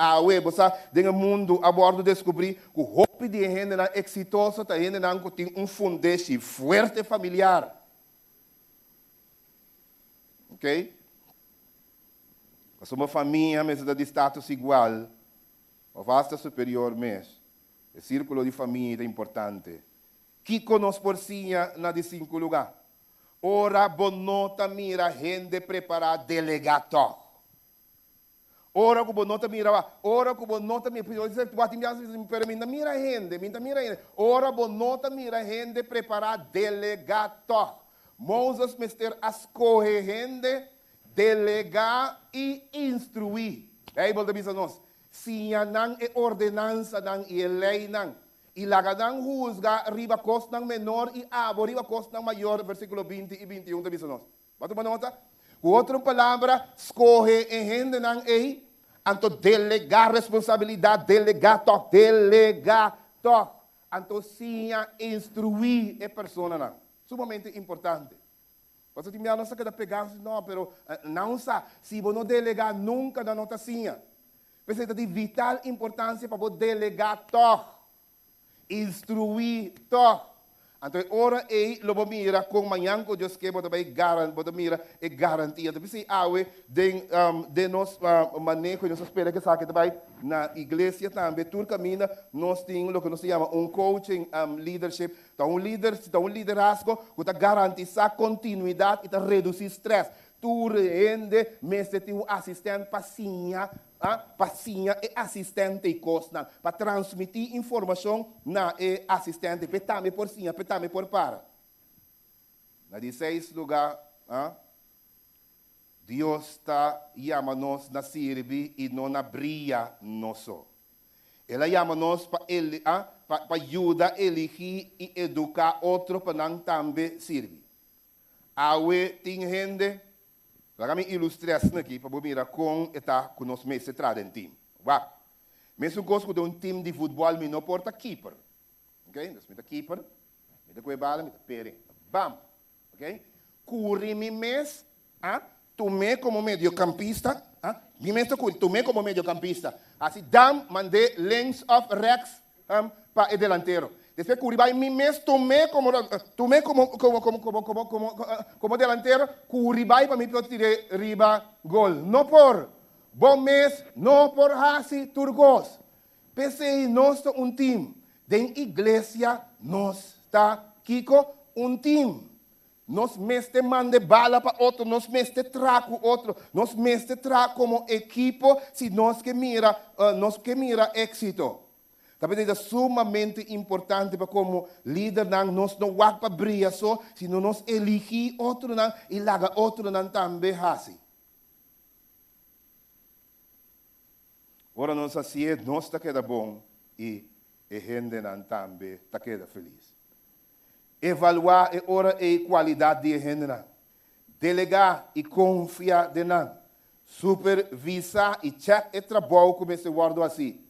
Você, no mundo, a bordo descobrir que o roupa de gente exitosa está que tem fundamento forte familiar. Ok? Se uma família, mas de status igual, ou vasta superior mesmo, o círculo de família é importante. Que conosco por si na de 5 lugares? Ora bonota mira gente preparada delegato. Ora que bonota mira, mira gente. Ora bonota mira gente preparada delegato. Moses mister escolhe gente, delegar e instruir. A Bíblia diz a nós, se não é ordenança não é lei não. E lagadang husga riba cost ng menor e abo riba cost ng mayor, versículo 20 e 21 da bisa nós. Bato ba nota? Com outra palavra, escolhe em gente ng anto delegar responsabilidade, delegato, anto sinha instruir a persona não. Sumamente importante. Você tem a nossa cada pegar, não, pero não sa, se você não delegar nunca na nota sinha. Precisa de vital importância para você delegar to. Instruir to. Então, ora lobo mira com manhã que Deus quer botar mira é garantia. Então, se awe de nós manejo nós espera que saque também na igreja também tur caminha nós temos o que nós chama coaching leadership. Então, um liderazgo que tá garantizar continuidade e tá reduzir stress. Tu rende, mas tem um assistente paciência e assistente costa para transmitir informação na assistente petame por sim, petame por para. Na 16 lugar, Deus está chama-nos na servir e não na brilha nosso. Ela chama-nos para ajudar a elegir e educar outro para não também servir. Awe tem gente. Lá me ilustrar aqui para mirar com que nós mesmos entramos em time. Vá. Mesmo gosto de um time de futebol, me não porta keeper. Ok? Então, me keeper, me dá bala, me dá pere. Bam. Ok? Curi me mes, tomei como mediocampista, me mesmo curi, tomei como mediocampista. Assim, dam, mandei length of rex para o delantero. Depois Curibai me mesmo tomei como delantero, Curibai para mim pode tirar riba gol. Não por bom mês, não por hasi turgos. Pensei nós um time. Den igreja nós está Kiko um time. Nós mesmo mande bala para outro, nós mesmo trago outro, nós mesmo trago como equipo se nós que mira êxito. Talvez é sumamente importante para como líder nós não vamos para brilhar só, sino nós elegir outro e laga outro também assim. Ora nós assim nós está queda bom e gente também está queda feliz. Evaluar e ora a qualidade de gente delegar e confiar de supervisar e check e trabalho como esse guardo assim.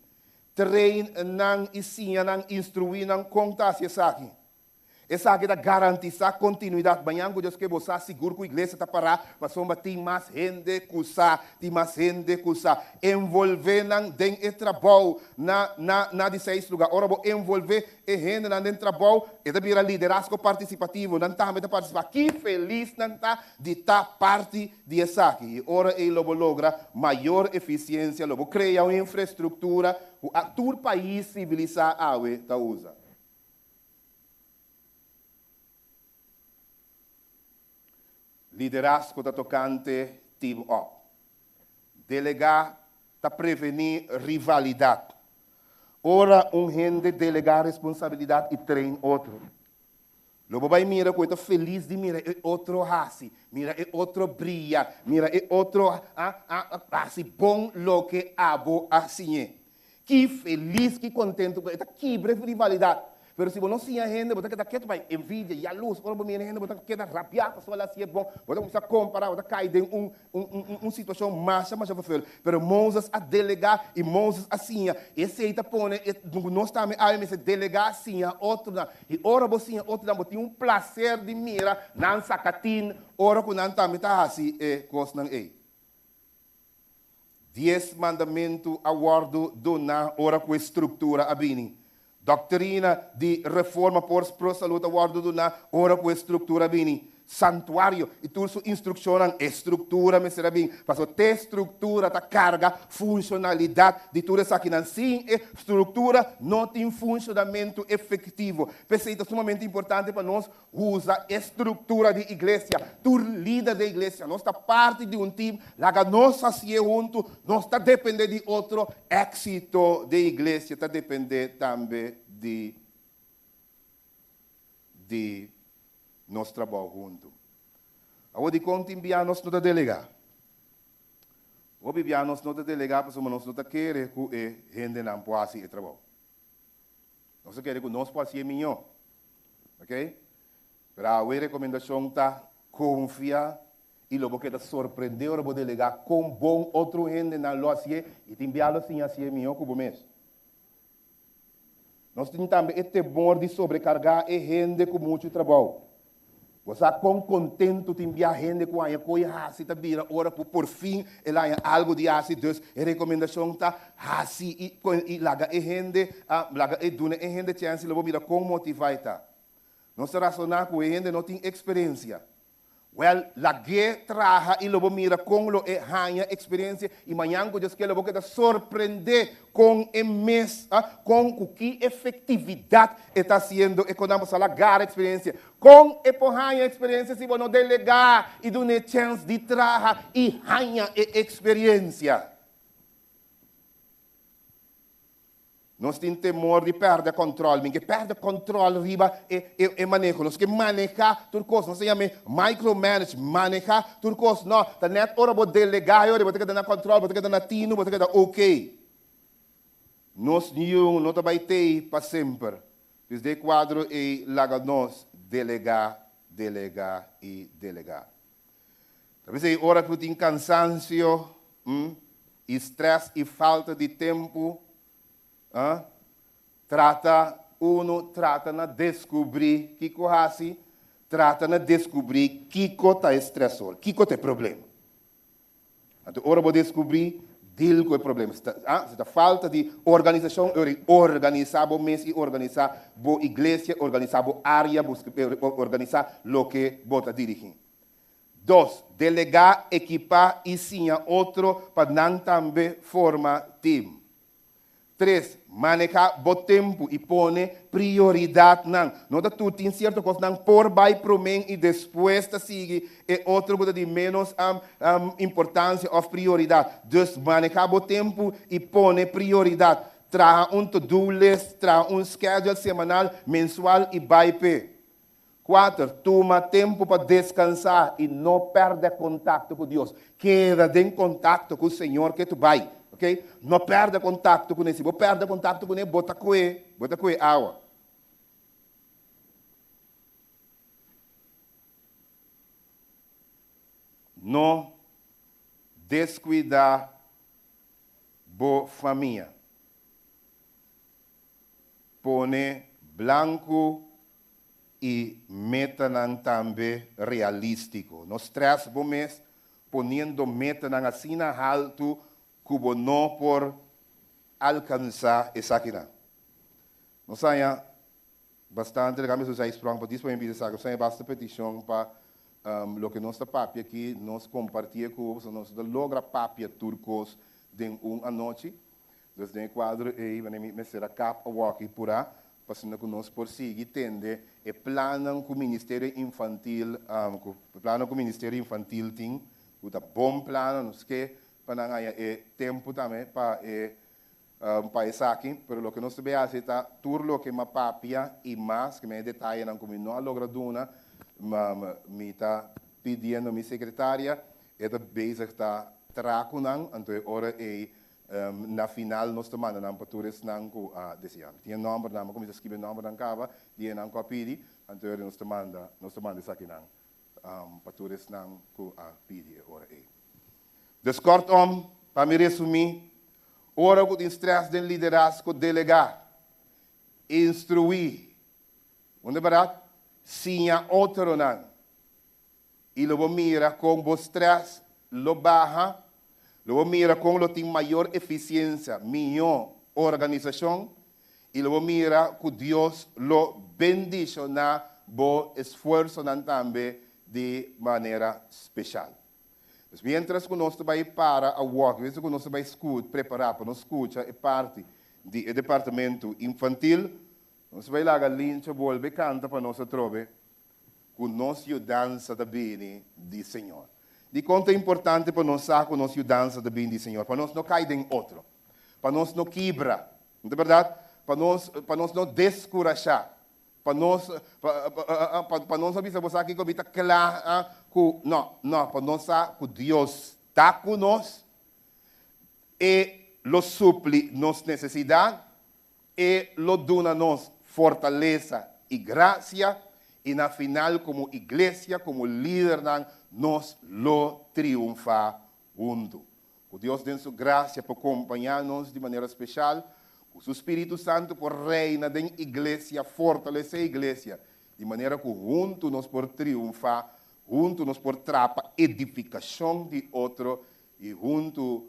Train nang isinya nang instruir nang contasse aqui. Essa aqui garantiza continuidade. Banhang Deus que você seguro que a igreja está parada, mas somos tem mais gente que usa, envolvendo dentro do trabalho na 16 lugar. Ora, vou envolver a gente dentro do trabalho, e também liderazgo participativo, não está a participar. Que feliz não está de estar parte dessa aqui. Ora, ele logra maior eficiência, logo cria uma infraestrutura, a todo país civilizado está usa. Liderazgo está tocante team up. Delegar está prevenir rivalidade. Ora, gente delegar responsabilidade e treina outro. Logo vai mira coisa feliz de mira e outro hasi, mira e outro brilha, mira e outro assim bom lo que abo assim. Que feliz, que contente, que breve rivalidade. Pero se você não tinha gente, você quer que vai envidia e a luz, quando você gente, você quer rabiar, para falar assim é bom, você começa a comparar, você cai em uma situação mais fácil. Pero Moses a delegar e Moses assim, esse aí está pondo, nós também a delegar assim, outro e ora você outro não tem prazer de mira, não sacatin, ora que não também está assim, coisa não é. 10 mandamentos a guardo dona ora com estrutura a bini. Doutrina de reforma por saúde a guardo dona ora com estrutura bini. Santuário e tudo sua instrução estrutura me será bem. Para ter estrutura da carga funcionalidade de tudo isso aqui. Sim, estrutura não tem funcionamento efetivo. Pensei que é sumamente importante para nós usar estrutura de igreja. Tu líder da igreja, nós está parte de um time, lá nós assim junto, nós está dependendo de outro êxito da igreja, está dependendo também de nosso trabalho junto. Eu de conta enviar nós não delegar. O enviar nós não delegar porque nós não queremos que a gente não possa fazer trabalho. Nós queremos que nós possamos ser melhor. Ok? Para a recomendação está confiar e logo que está surpreender o delegar com bom outro gente na loja e te enviar assim a ser melhor que o mês. Nós temos também este temor de sobrecargar a gente com muito trabalho. Você com contento de enviar gente com a coisa assim tá vira ora por fim ela é algo de assim dus a recomendação tá assim e laga e gente laga e duna e gente chance logo mira com motivar tá. Não se razonar com a gente não tem experiência. Well, la que traja e logo mira com lo e ganha experiência e manhã que Deus quer logo que surpreender com o mês, com que efetividade está sendo e quando vamos falar gar experiência, com e ganha experiência se você não delegar e dar uma chance de traja e ganha experiência. Nós temos temor de perder controle, porque perder controle riba e manejo. Nós que manejar tudo coisa, nós chamamos micromanage, manejar tudo coisa. Não, tá net hora vou delegar, eu vou ter que dar controle, vou ter que dar tino, vou ter que dar ok. Nós não vai ter para sempre. Desde quadro e laga nós delegar. Talvez aí hora que tem cansancio, estresse e falta de tempo. Trata na descobrir que corrase, trata na descobrir que está estressor, que tem problema. Então, ora vou descobrir deal com o problema. Se falta de organização, organizar o mês e organizar a igreja, organizar a área, organizar o que bota dirigir. 2, delegar, equipar e sim outro para não também formar time. 3, manejar o tempo e pone prioridade. Não dá tudo, tem certa coisa, não por vai para mim e depois da sigue é outra coisa de menos importância ou prioridade. Então, manejar o tempo e pone prioridade. Traga to-do list, traga schedule semanal, mensual e vai para. 4, toma tempo para descansar e não perder contato com Deus. Queda em contato com o Senhor que tu vai. Okay? Não perde contato com ele. Se você perde contato com ele, bota com ele água. Não descuidar boa família. Pone branco y meta también realístico. Nos tres meses poniendo meta así na alto como no por alcanzar esa quina. Nos haya bastante, digamos, os exprong para disponibilizar, nos haya bastante petición para lo que nuestra papia aqui nos compartia com os, nos logra papia turcos de anoche. Dus den quadro aí, wanneer me será cap a walkie por aí, passando conosco por si, entende, e planam com o Ministério Infantil, planam com o Ministério Infantil tem, o da bom plano, nos que para ganhar tempo também para para isso aqui, pero lo que nós também faz é turlo que uma papia e mais que me detalhe não como não logra duna, me está pedindo minha secretária, é da base está tracunan, então hora é na final nós tomamos na paturas não com a decisão. Tinha número não, como se escreve número não cava, tinha não com a pedi, então nós tomamos isso aqui não, paturas não com a pedi hora é. Descortom, para me resumir, ora com o estresse do liderazgo delegar, instruir, onde barato, sim a outro não, e lo mira com o estresse, lo baja, lo mira com lo tem maior eficiência, melhor organização, e lo mira com Deus lo bendice na bo esforço também de maneira especial. Mas, mientras que nós vai para a walk, mientras que nós vai preparar para nós escutar é parte do departamento infantil, nós vai lá a linha volve canta para nós trobe com nossa dança da bem do Senhor. De quanto é importante para nós saber nossa dança da bem do Senhor, para nós não cair em outro, para nós não quebrar, não é verdade? Para nós não descorajar, para nós avisar você aqui que está claro, não, para nós saber que Deus está conosco e lo suple nossa necessidade e lo dona nos fortaleza e graça e na final como igreja, como líder, nós lo triunfa junto. Que Deus dê sua graça para acompanhar-nos de maneira especial. O seu Espírito Santo por reina da igreja, fortalecer a igreja, de maneira que junto nós por triunfar, junto nós por trapa edificação de outro e junto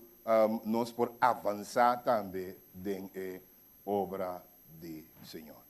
nós por avançar também em obra do Senhor.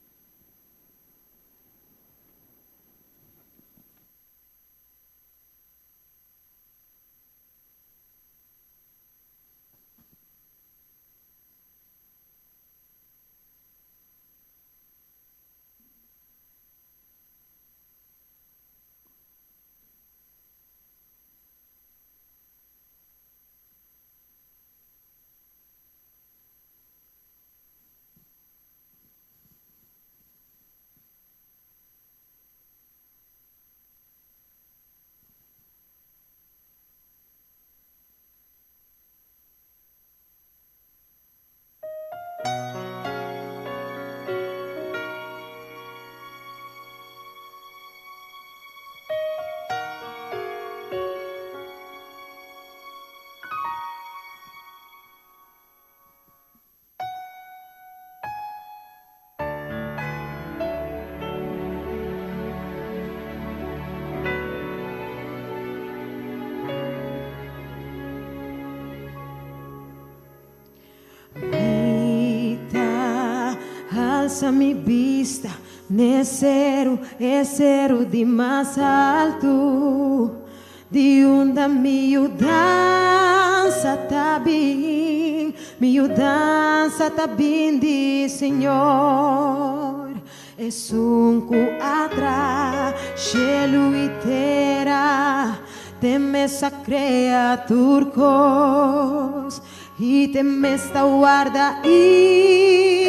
Alza mi vista, necero, cero de mais alto, de onde minha dança tá bem, minha dança tá bem de Senhor. É sunco atrás, cielo e terra, teme essa criaturcos, e teme esta guarda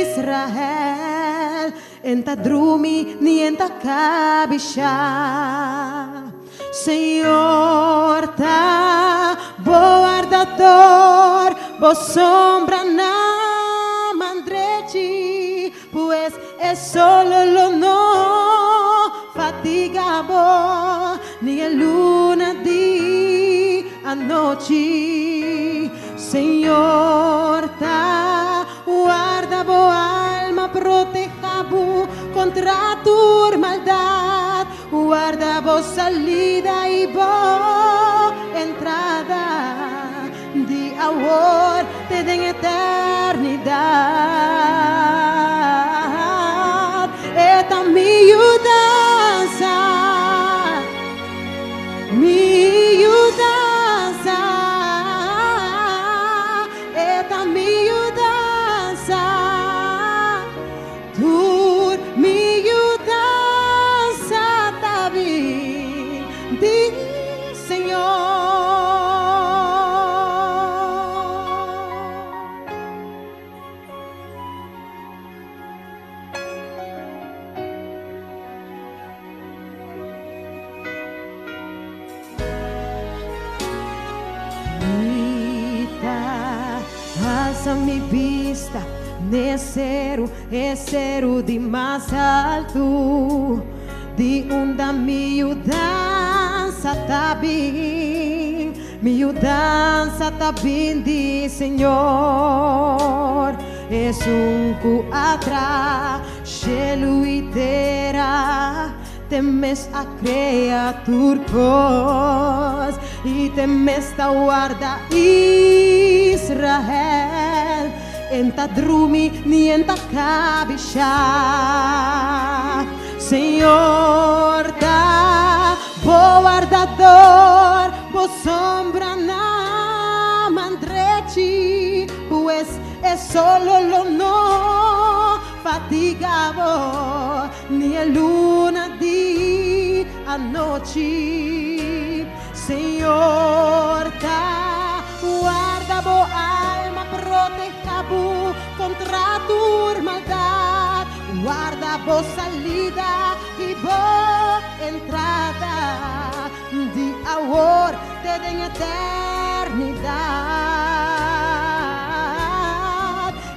Israel, enta drumi ni enta cabisha. Senhor, tá guardador, bo sombra na mandrete, pues es solo lo no fatigabo, ni a luna di anoche. Senhor, tá guarda bo alma, proteja bo contra tu maldade. guarda vos salida y vos entrada, de ahora te den eternidad. Esta mi mudanza, mi mudanza, esta mi mudanza, tú mi mudanza también, di Señor. Alza mi vista, é cero de mais alto, de onda mi mudança tá bem, mi mudança tá bem de Senhor. É cu atrás, chelo e terra, temes a criaturcos e temes a guarda Israel. Enta drumi ni enta cabisha, Senhor da bo guardador, bo sombra na mandrechi, pues es solo lo no fatigavo, ni a luna di a noche, Senhor da guarda bo alma proteja contra tu maldad, guarda vos salida y vos entrada, de ahora te den eternidad.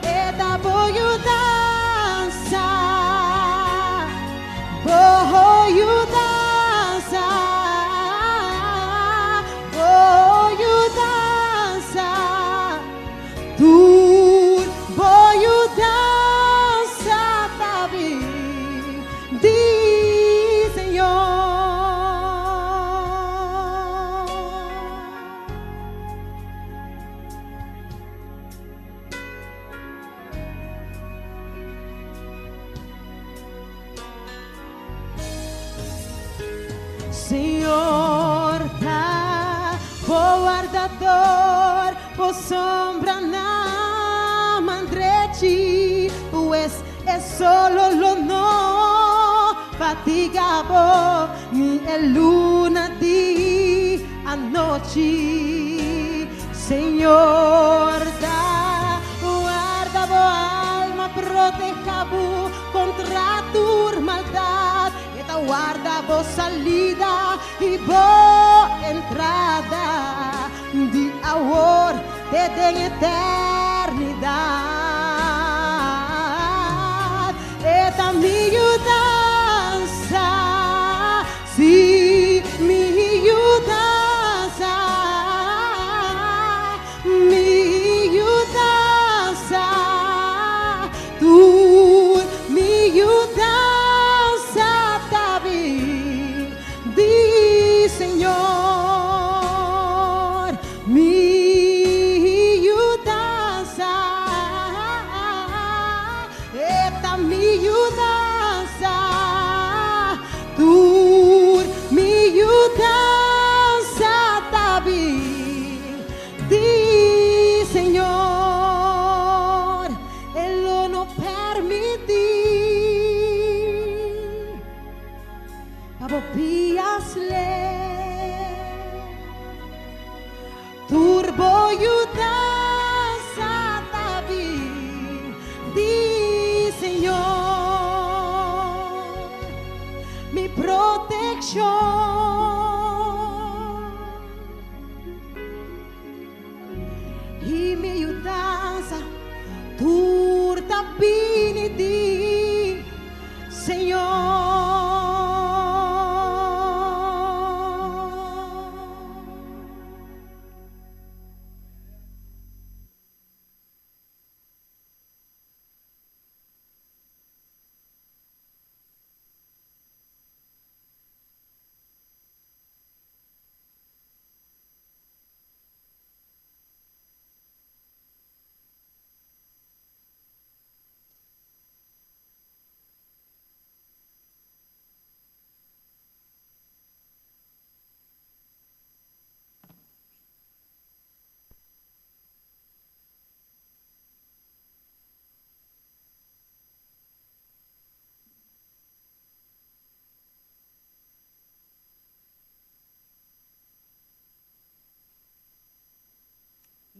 Esta voy a danzar, voy a danzar, voy a danzar, tú voy a danzar también, di Señor. Senhor, tá, bo guardador, bo sombra na mandrechi, pues es solo lo no fatigavo, ni el luna di a noche, Senhor, da guarda bo alma proteja contra tu maldad. Guarda vos salida y vos entrada, de ahora te den eternidad. Esta mi mudanza, sí, mi mudanza, mi mudanza, tú mi mudanza. Señor, mi mudanza, esta mi mudanza, tú mi mudanza también, di Señor, Él lo no permití, Pabo piasle. Turbo yudanza también, di Señor, mi protección y mi yudanza, turta bini di Señor.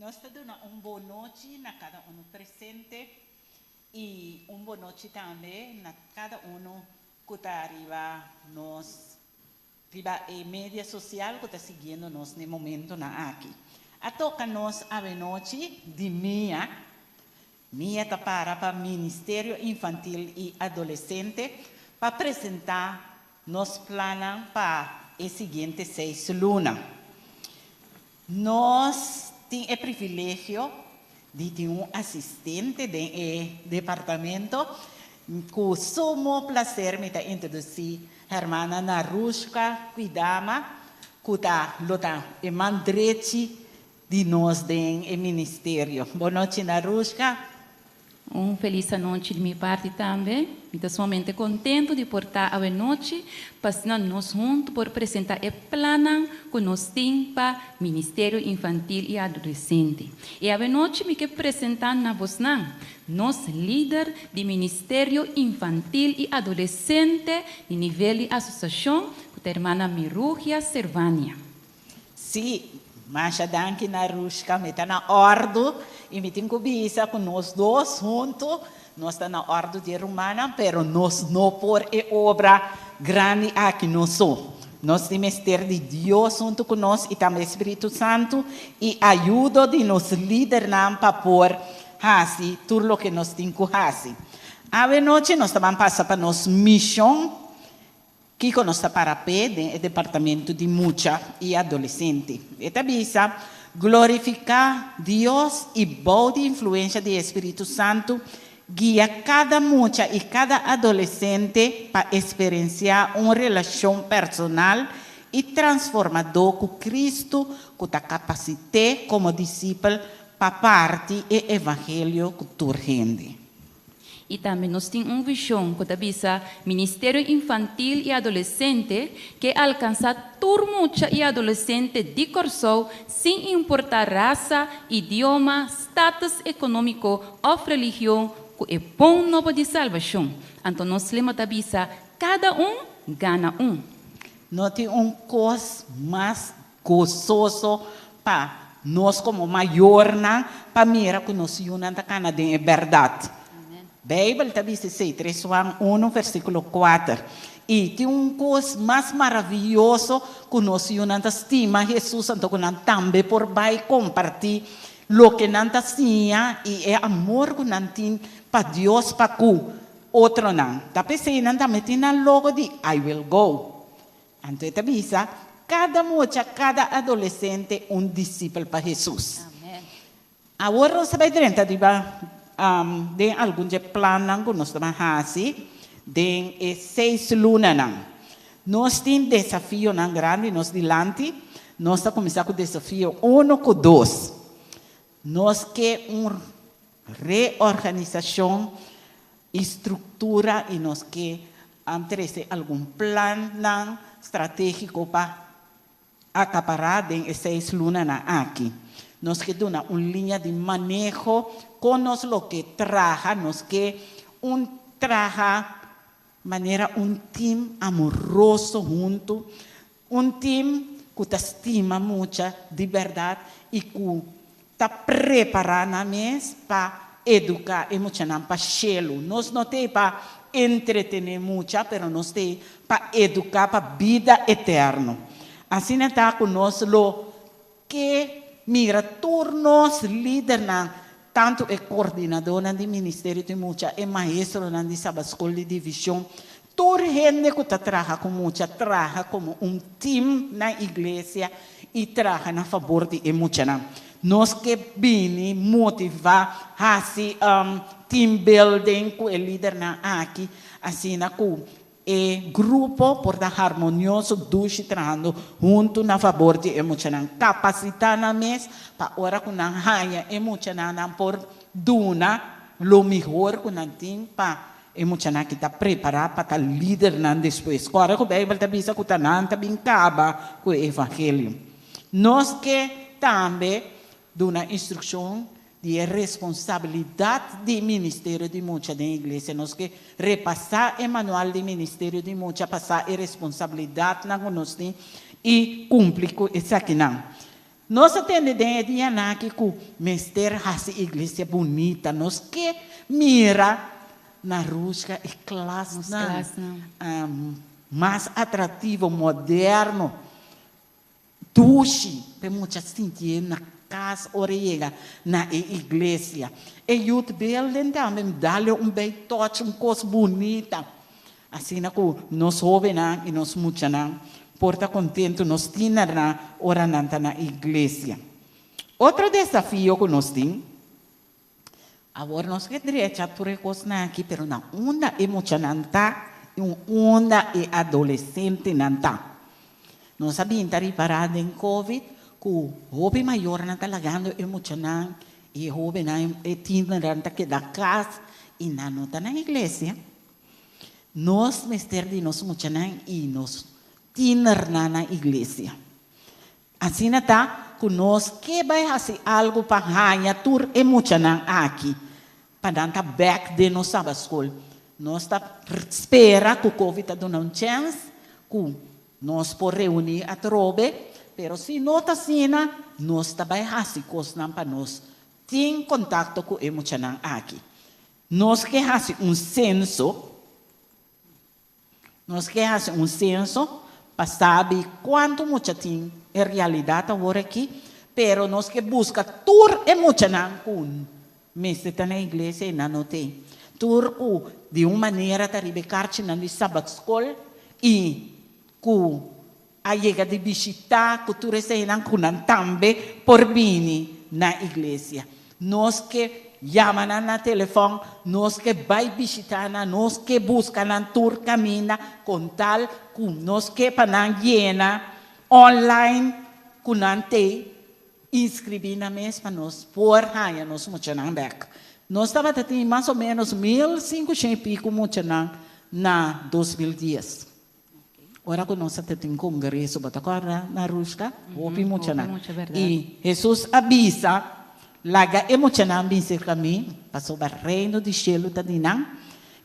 Nós estamos dando boa noite na cada presente e boa noite também na cada que está arriba nós a mídia social que está seguindo nós no momento aqui. A toca nós a noite de minha está para Ministério Infantil e Adolescente para apresentar nos planos para a seguinte 6 lunas. Nós temos o privilégio de ter assistente do departamento com sumo prazer me introduzir a irmã Narushka Cuidama, que está e mandrete de nós do ministério. Boa noite, Narushka. Feliz noite de minha parte também. Estou somente contente de portar a noite, passando nós juntos por apresentar o plano que nós temos para o Ministério Infantil e Adolescente. E a noite me quero apresentar na voz nós líder do Ministério Infantil e Adolescente de nível de associação, com a irmã Mirugia Servania. Sim. Mas danke na Rushka, me está na ordem e me tem que bisa com nós dois juntos. Nós está na ordem de romana, pero nós não por obra grande aqui nós somos. Nós temos que ter de Deus junto com nós e também Espírito Santo e ajuda de nos líderes para pôr assim tudo o que nós temos que fazer. A noite nós também passamos para nossa missão. Que conosco para o departamento de mucha e adolescente. Esta visa glorificar Deus e boa influência do Espírito Santo guia cada mucha e cada adolescente para experienciar uma relação personal e transformador com Cristo, com a capacidade como discípulo para parte do evangelho que urgente. E também nós temos visão que avisa Ministério Infantil e Adolescente que alcança turmucha e adolescente de Corsou sem importar raça, idioma, status econômico ou religião que é bom novo de salvação. Então nós lemos avisa cada gana Não tem coisa mais gozoso para nós como maior para mirar que nós unamos a Canadá é verdade. Bíblia está dizendo 3 João 1, versículo 4. E tem coisa mais maravilhoso que nós não estima Jesus, então nós também por vai compartilhar o que nós tinha e é amor que nós temos para Deus, para o outro não. Está pensando, nós também temos logo de I will go. Então, está dizendo, cada moça, cada adolescente, discípulo para Jesus. Amém. Agora, nós vamos ver de algum plano que nós estamos fazendo, de 6 lunas. Nós temos desafio grande, nós dilante, nós estamos começando com o desafio 1 com 2. Nós queremos uma reorganização, estrutura e nós queremos algum plano estratégico para acaparar em 6 lunas aqui. Nós queremos uma linha de manejo com nós o que traga, nós que traga maneira time amoroso junto, time que te estima muito de verdade e que está preparado mesmo para educar emocionalmente para chelo. Nós não temos para entretener muito, mas nós temos para educar para a vida eterna. Assim está conosco que mira turnos líder tanto é coordenador do Ministério de Mucha é maestro na escola de divisão. Toda gente que trabalha com Mucha trabalha como time na igreja e trabalha a favor de Mucha. Nós que vim motivar assim team building com o líder aqui assim na grupo por dar harmonioso duche trabalhando junto na favor de emocional capacitar na mes para ora com na raia emocional por duna lo melhor com na tem para emocional que está preparado para líder na depois agora que bem está bisa que tá não tá bem caba com o evangelho nós que também duna instrução de responsabilidade do Ministério de Mucha da Igreja. Nós que repassar o manual do Ministério de Mucha, passar a responsabilidade na nós e cumprir com isso aqui não. Nós atendemos de anaki com mestre hasi igreja bonita, nós que mira na rusca e classe mais atrativo, moderno, duche, para muitas sentir na casa orelha, na igreja. E youth building também dá-lhe bem toque, coisa bonita. Assim que nós jovens e nós muitos porta contento nós temos na hora na igreja. Outro desafio que nós temos, agora nós que direito a turecosna aqui, pero na onda emocionante, onda e adolescente nanta. Nós sabemos estar parado em Covid, que o jovem maior não está lagando emocionante, e o jovem não está que da casa e não está na igreja. Nós, mestre de nós emocionante e nós tiner na igreja. Assim está, que nós que vai fazer algo para ganhar tur emocionante aqui, para dar back de nossa escola. Nós está espera que o Covid está dando uma chance, que nós podemos reunir a trobe, pero se não está assim, nós está vai fazer coisas para nós ter contato com o emocionante aqui. Nós que fazer censo, para saber quanto muito tem em realidade agora aqui, pero nós que busca tur emocionante com mestre está na igreja e não tem. Tur de uma maneira para rebecar-te na sábado escola e com a chega de visitar, que tu recebes também por vir na igreja. Nós que chamam na telefone, nós que vai visitar, nós que buscam na tur caminha, com tal que nós que para llena online, que não tem inscrever na mesma nós por ganhar nós muito back. Nós estava tendo mais ou menos 1.500 e pico muito na 2010. Agora que nós estamos em congresso, agora na Rusca, ouvi muito e Jesus avisa, laga emocionante bem cerca de mim, passou para o reino de cielo está dinam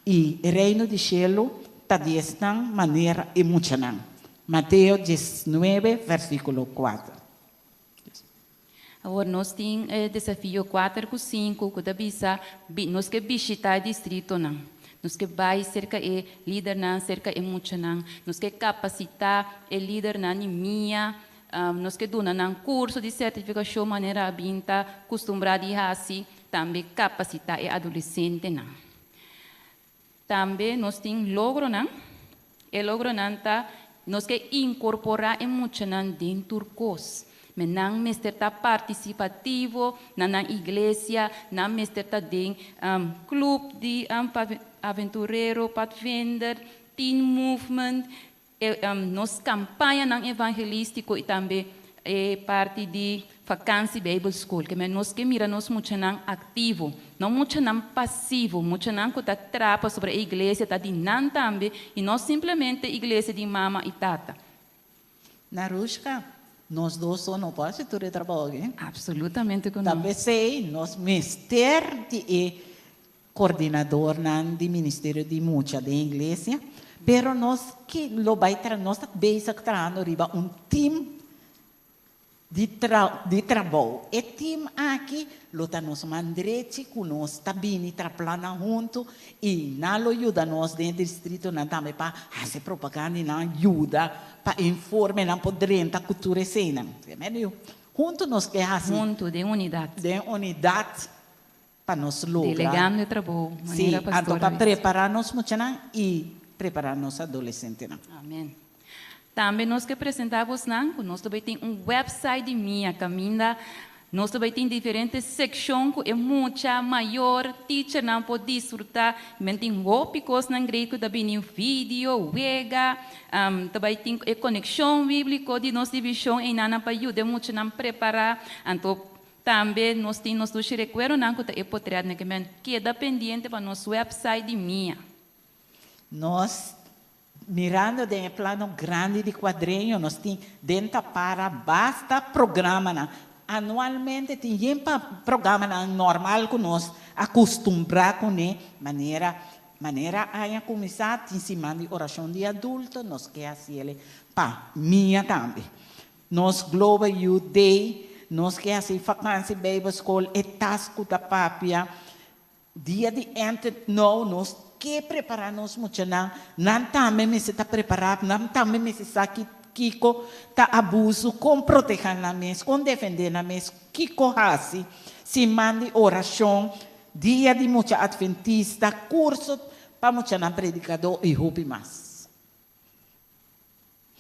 e o reino de cielo está desta maneira emocionante. Mateus 19, versículo 4. Agora nós temos desafio 4 com 5, que avisa, nós que visitar distrito não. Nós que vai cerca de líder não, cerca de muito não. Nós que capacitar o líder não minha, nós que dona não curso de certificação maneira abinta, costumbrada e assim, também capacitar o adolescente não. Também nós temos logro não. E logro não tá, nós que incorporar muito não dentro do curso. Menang mestre tá participativo na igreja, na mestre tá de clube de aventureiro, pathfinder, teen movement, nos campanha ng evangelístico e também parte de vacância Bible School, que nós que mira nós muito nang ativo, não muito nang passivo, muito nang que tá trapa sobre a igreja, tá de nan também e nós simplesmente igreja de mama e tata. Na Rusca, nós dois somos opositores de trabalho. Absolutamente. Também sei, nós mestre de coordenador do Ministério de Mucha da Igreja, pero nós que lo vai tra nós basic trabalho riba time de trabalho. E time aqui lo tá nos mandrete com nós tá bem traplana junto e na lo ajuda nós dentro do distrito na também para fazer propaganda na ajuda para informar na podrenta cultura cena. Junto nós que assim junto de unidade para nós lograr. Delegando o trabalho. Sim, para preparar nós muito e preparar nossa adolescente. Amém. Também nós que apresentamos, nós também temos website de minha caminha, nós também temos diferentes secções que é muito maior, teacher não pode desfrutar, também tem tópicos na grego, também tem vídeo, wega, também tem conexão bíblica de nossa divisão e nana para ajudar muito a preparar, então também nós temos os recuerdos que é potrado, que é dependente para nosso website de minha. Nós mirando de plano grande de quadrinho, nós temos dentro para basta programa anualmente tem programa normal que nós acostumbrar com maneira a começar a ensinar de oração de adulto, nós quer assim ele para minha também. Nós Global Youth Day nos que hace vakantie bijbelschool, etasco da papia, dia de ente no nos que prepararnos mucho nan também me se tá preparado, nan também me se sabe Kiko tá abuso, com proteger na mesa, com defender na mesa, Kiko hasi, se mande oração, dia de muita adventista, curso para muita na predicador e houve mais.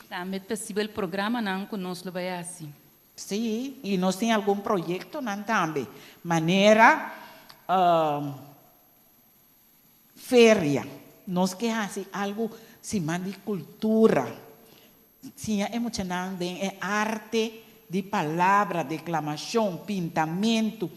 Também é possível o programa não conosco vai assim. Sim, e nós temos algum projeto não também, maneira feria, nós que assim algo se mande cultura. Sim, é muito grande, é arte de palavra, declamação, pintamento.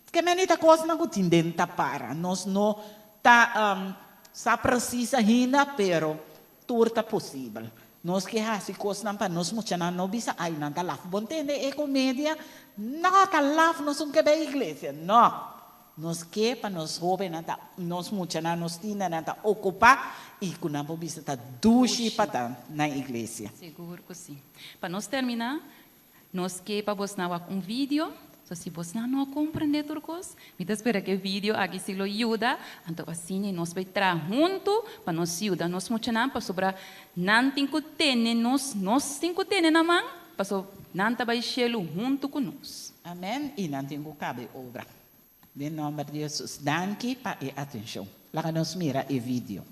Que menita coisa não tem dentro para. Nós não tá só precisa ainda, pero tudo está possível. Nós que assim coisa não para nós muito não bisa aí não tá lá. Bom entende é comédia, não tá lá nós não quer bem igreja, não. Nós que para nós jovens nós muito nós tina não tá ocupar e quando não bisa tá duche para na igreja. Seguro que sim. Para nós terminar, nós que para você não vídeo. So, se você não compreende turcos, me espera que o vídeo aqui se lo ajuda, então assim nós vai estar junto para nos ajudar, nós muito não para sobre não tem que ter nós tem que ter na mão, para sobre não tá vai chelo junto com nós. Amém. E não tem que caber obra. Em nome de Jesus, danke para a atenção. Lá nos mira o vídeo.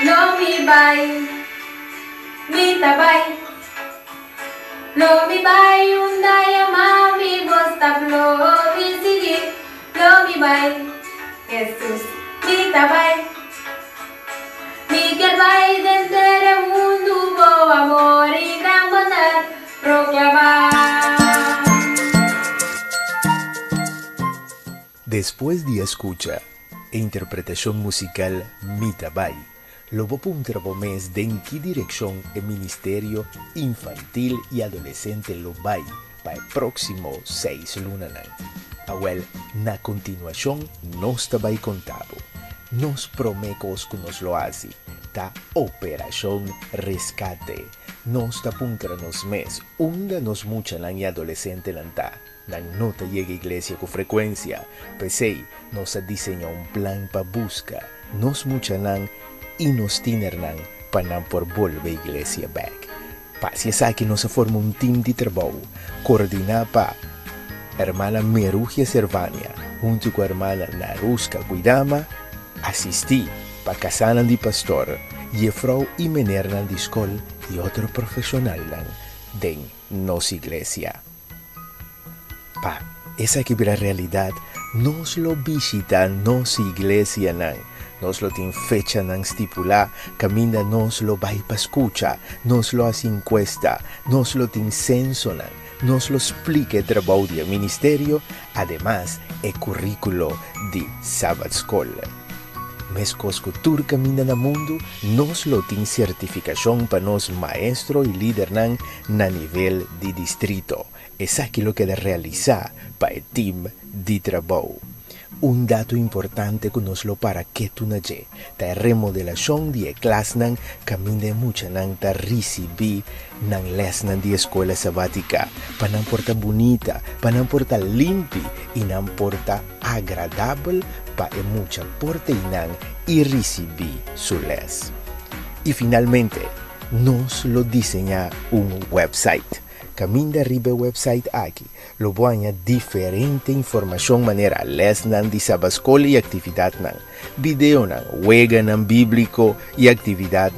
Lo mi bay, mi tabay. Lo mi bay, un daya mami, bosta lo mi sigi. Lo mi bay, Jesús, mi tabay. Mi que bay del mundo, bo amor y gran bondad proclamar. Después de escucha e interpretación musical Mitabay, lo voy a puntar mes de en qué dirección el Ministerio Infantil y Adolescente lo va para el próximo 6 lunas. Awel, na continuación nos te va contado. Nos prometemos que nos lo hace. Ta Operación Rescate. Nos ta puntar nos mes. Onda nos mucha y adolescente lanta. No te llega iglesia con frecuencia. Pesei, nos ha diseñado un plan para busca. Nos mucha y nos tinernan para por volver iglesia back. Si es que nos forma un team de trabajo, coordinada para hermana Merugia Servania, junto con hermana Naruska Guidama, asistí para casar de pastor, y frau y menernan de escuela y otro profesional de nos iglesia. Esa que la realidad nos lo visita nos iglesia nos lo tiene fecha estipulada, camina nos lo va para escucha, nos lo hace encuesta, nos lo tiene censo, nos lo explica el trabajo del ministerio, además el currículo de Sabbath School. Mescos cultura camina en el mundo, nos lo tiene certificación para nos maestro y líder na nivel de distrito. Es aquí lo que de realizar para el team de trabajo. Un dato importante que nos lo para que tu naye, ta remodelación de clase camina mucha ta recibi les de escuela sabática, para nan porta bonita, para nan porta limpi y nan porta agradable, para mucha porta y recibir su les. Y finalmente, nos lo diseña un website. Camina arriba website aquí, lo voy a añadir diferente información manera les de sabascola y actividad video juega bíblico y actividad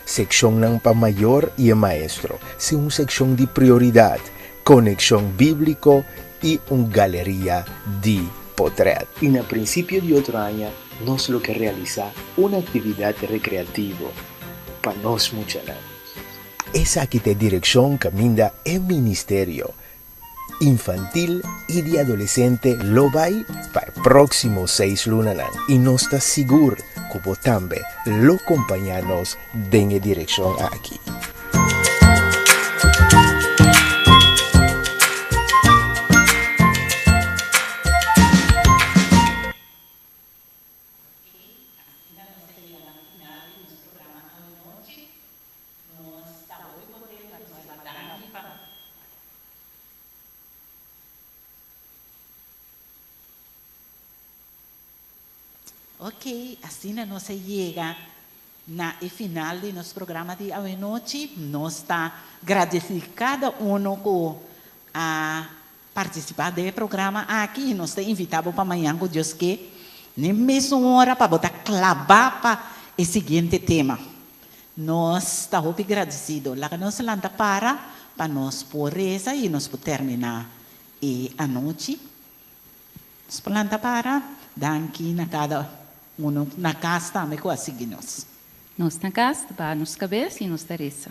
sección para mayor y maestro, una sección de prioridad, conexión bíblico y una galería de portrait. Y a principio de otro año nos lo que realiza una actividad recreativa para nos mucha Es aquí de dirección camina el Ministerio Infantil y de Adolescente lo va para el próximo 6 lunas y no está seguro como también lo acompañanos en dirección aquí. Ok, así no se llega na el final de nuestro programa de hoy noche. Nos está agradecido cada uno que a participar del programa aquí y nos está invitado para mañana con Dios que na mesma hora para botar clavar para el siguiente tema. Nos está muy agradecido. La que nos landa para nos por esa y nos por terminar a noche. Nos planta para danki na cada uno na casa também com a seguir-nos. Nós na casa, para nos cabeça e nos tareza.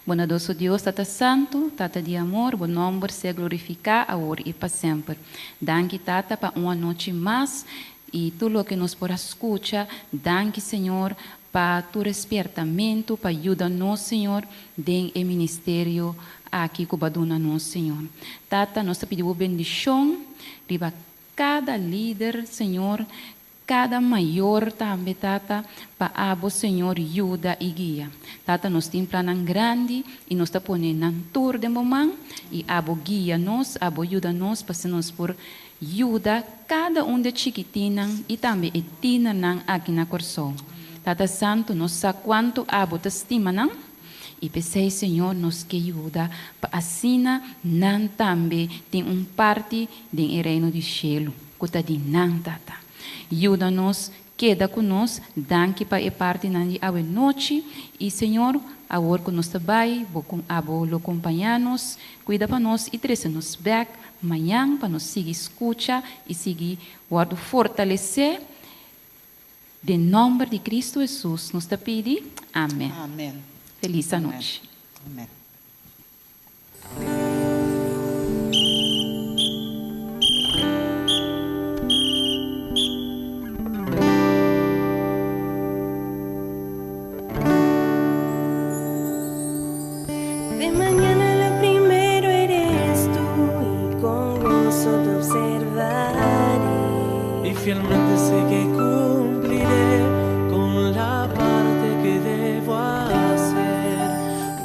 Bondoso Deus, Tata Santo, Tata de amor, bom nome se glorificar agora e para sempre. Danke, Tata, para uma noite mais e tudo o que nos por escutar. Danke, Senhor, para tu despertamento, para ajudar-nos, Senhor, dentro do ministério aqui que baduna-nos, Senhor. Tata, nós pedimos bendição para cada líder, Senhor, cada maior também, Tata, para abo, Senhor, ajuda e guia. Tata, nós temos plano grande e nós estamos ponendo na tour de momento e abo guia-nos, abo ajuda-nos para nós por ajuda cada de chiquitina e também etina aqui na Corsol. Tata Santo, nós sabemos quanto abo te estima, não? E pensei, Senhor, nos que ajuda para assim não também tem parte do reino do céu, que está de não, Tata. Ajuda-nos, queda conosco, danke para a parte na noite e, Senhor, agora que nós trabalhamos, vou acompanhar-nos, cuida para nós e trazer-nos back amanhã para nós seguir escuta e seguir guardo fortalecer. Em nome de Cristo Jesus, nos pedimos. Amém. Amém. Feliz noite. Amém. De mañana lo primero eres tú y con gozo te observaré. Y fielmente sé que cumpliré con la parte que debo hacer.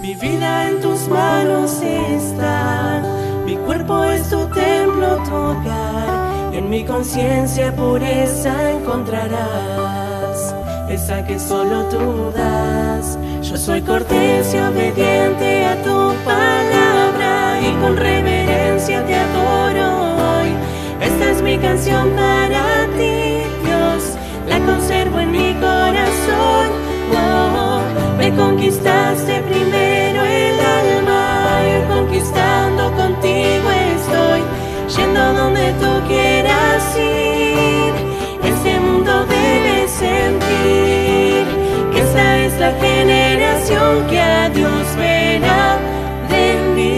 Mi vida en tus manos está, mi cuerpo es tu templo, tu hogar, y en mi conciencia pureza encontrarás, esa que solo tú das. Yo soy cortés y obediente a tu palabra y con reverencia te adoro hoy. Esta es mi canción para ti, Dios, la conservo en mi corazón. Oh, me conquistaste primero el alma y conquistando contigo estoy, yendo donde tú quieras ir. Este mundo debe sentir que esta es la generación que a Dios verá venir.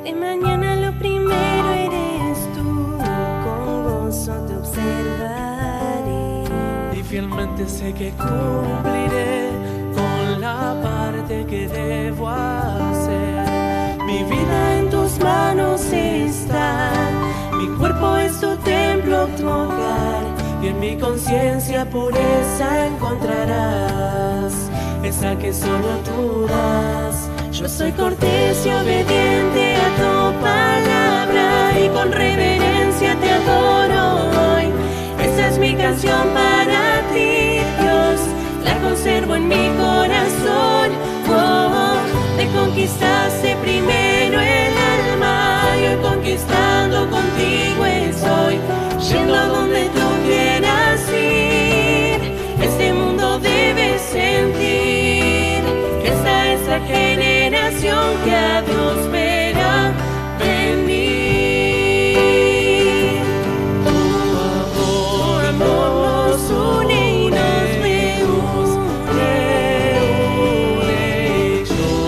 De mañana lo primero eres tú, con gozo te observaré. Y fielmente sé que cumpliré con la parte que debo hacer. Mi vida en tus manos está, mi cuerpo es tu templo, tu hogar, y en mi conciencia pureza encontrarás, esa que solo tú das. Yo soy cortés y obediente a tu palabra y con reverencia te adoro hoy. Esa es mi canción para ti, Dios, la conservo en mi corazón. Oh, me conquistaste primero el alma y hoy conquistando contigo estoy, yendo a donde tú quieras ir. Este mundo debe sentir que esta es la generación que a Dios verá venir. Tu amor nos une y nos reúne.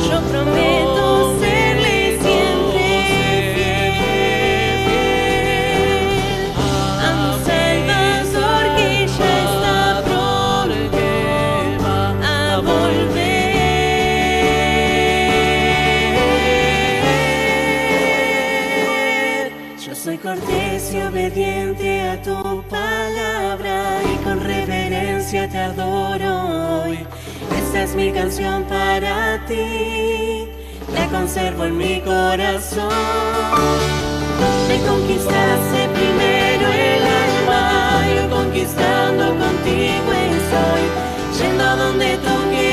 Yo prometo serle siempre fiel a mi Salvador. aleluya, te adoro hoy. Esta es mi canción para ti, la conservo en mi corazón. Me conquistaste primero el alma, yo conquistando contigo estoy, yendo a donde tú quieras.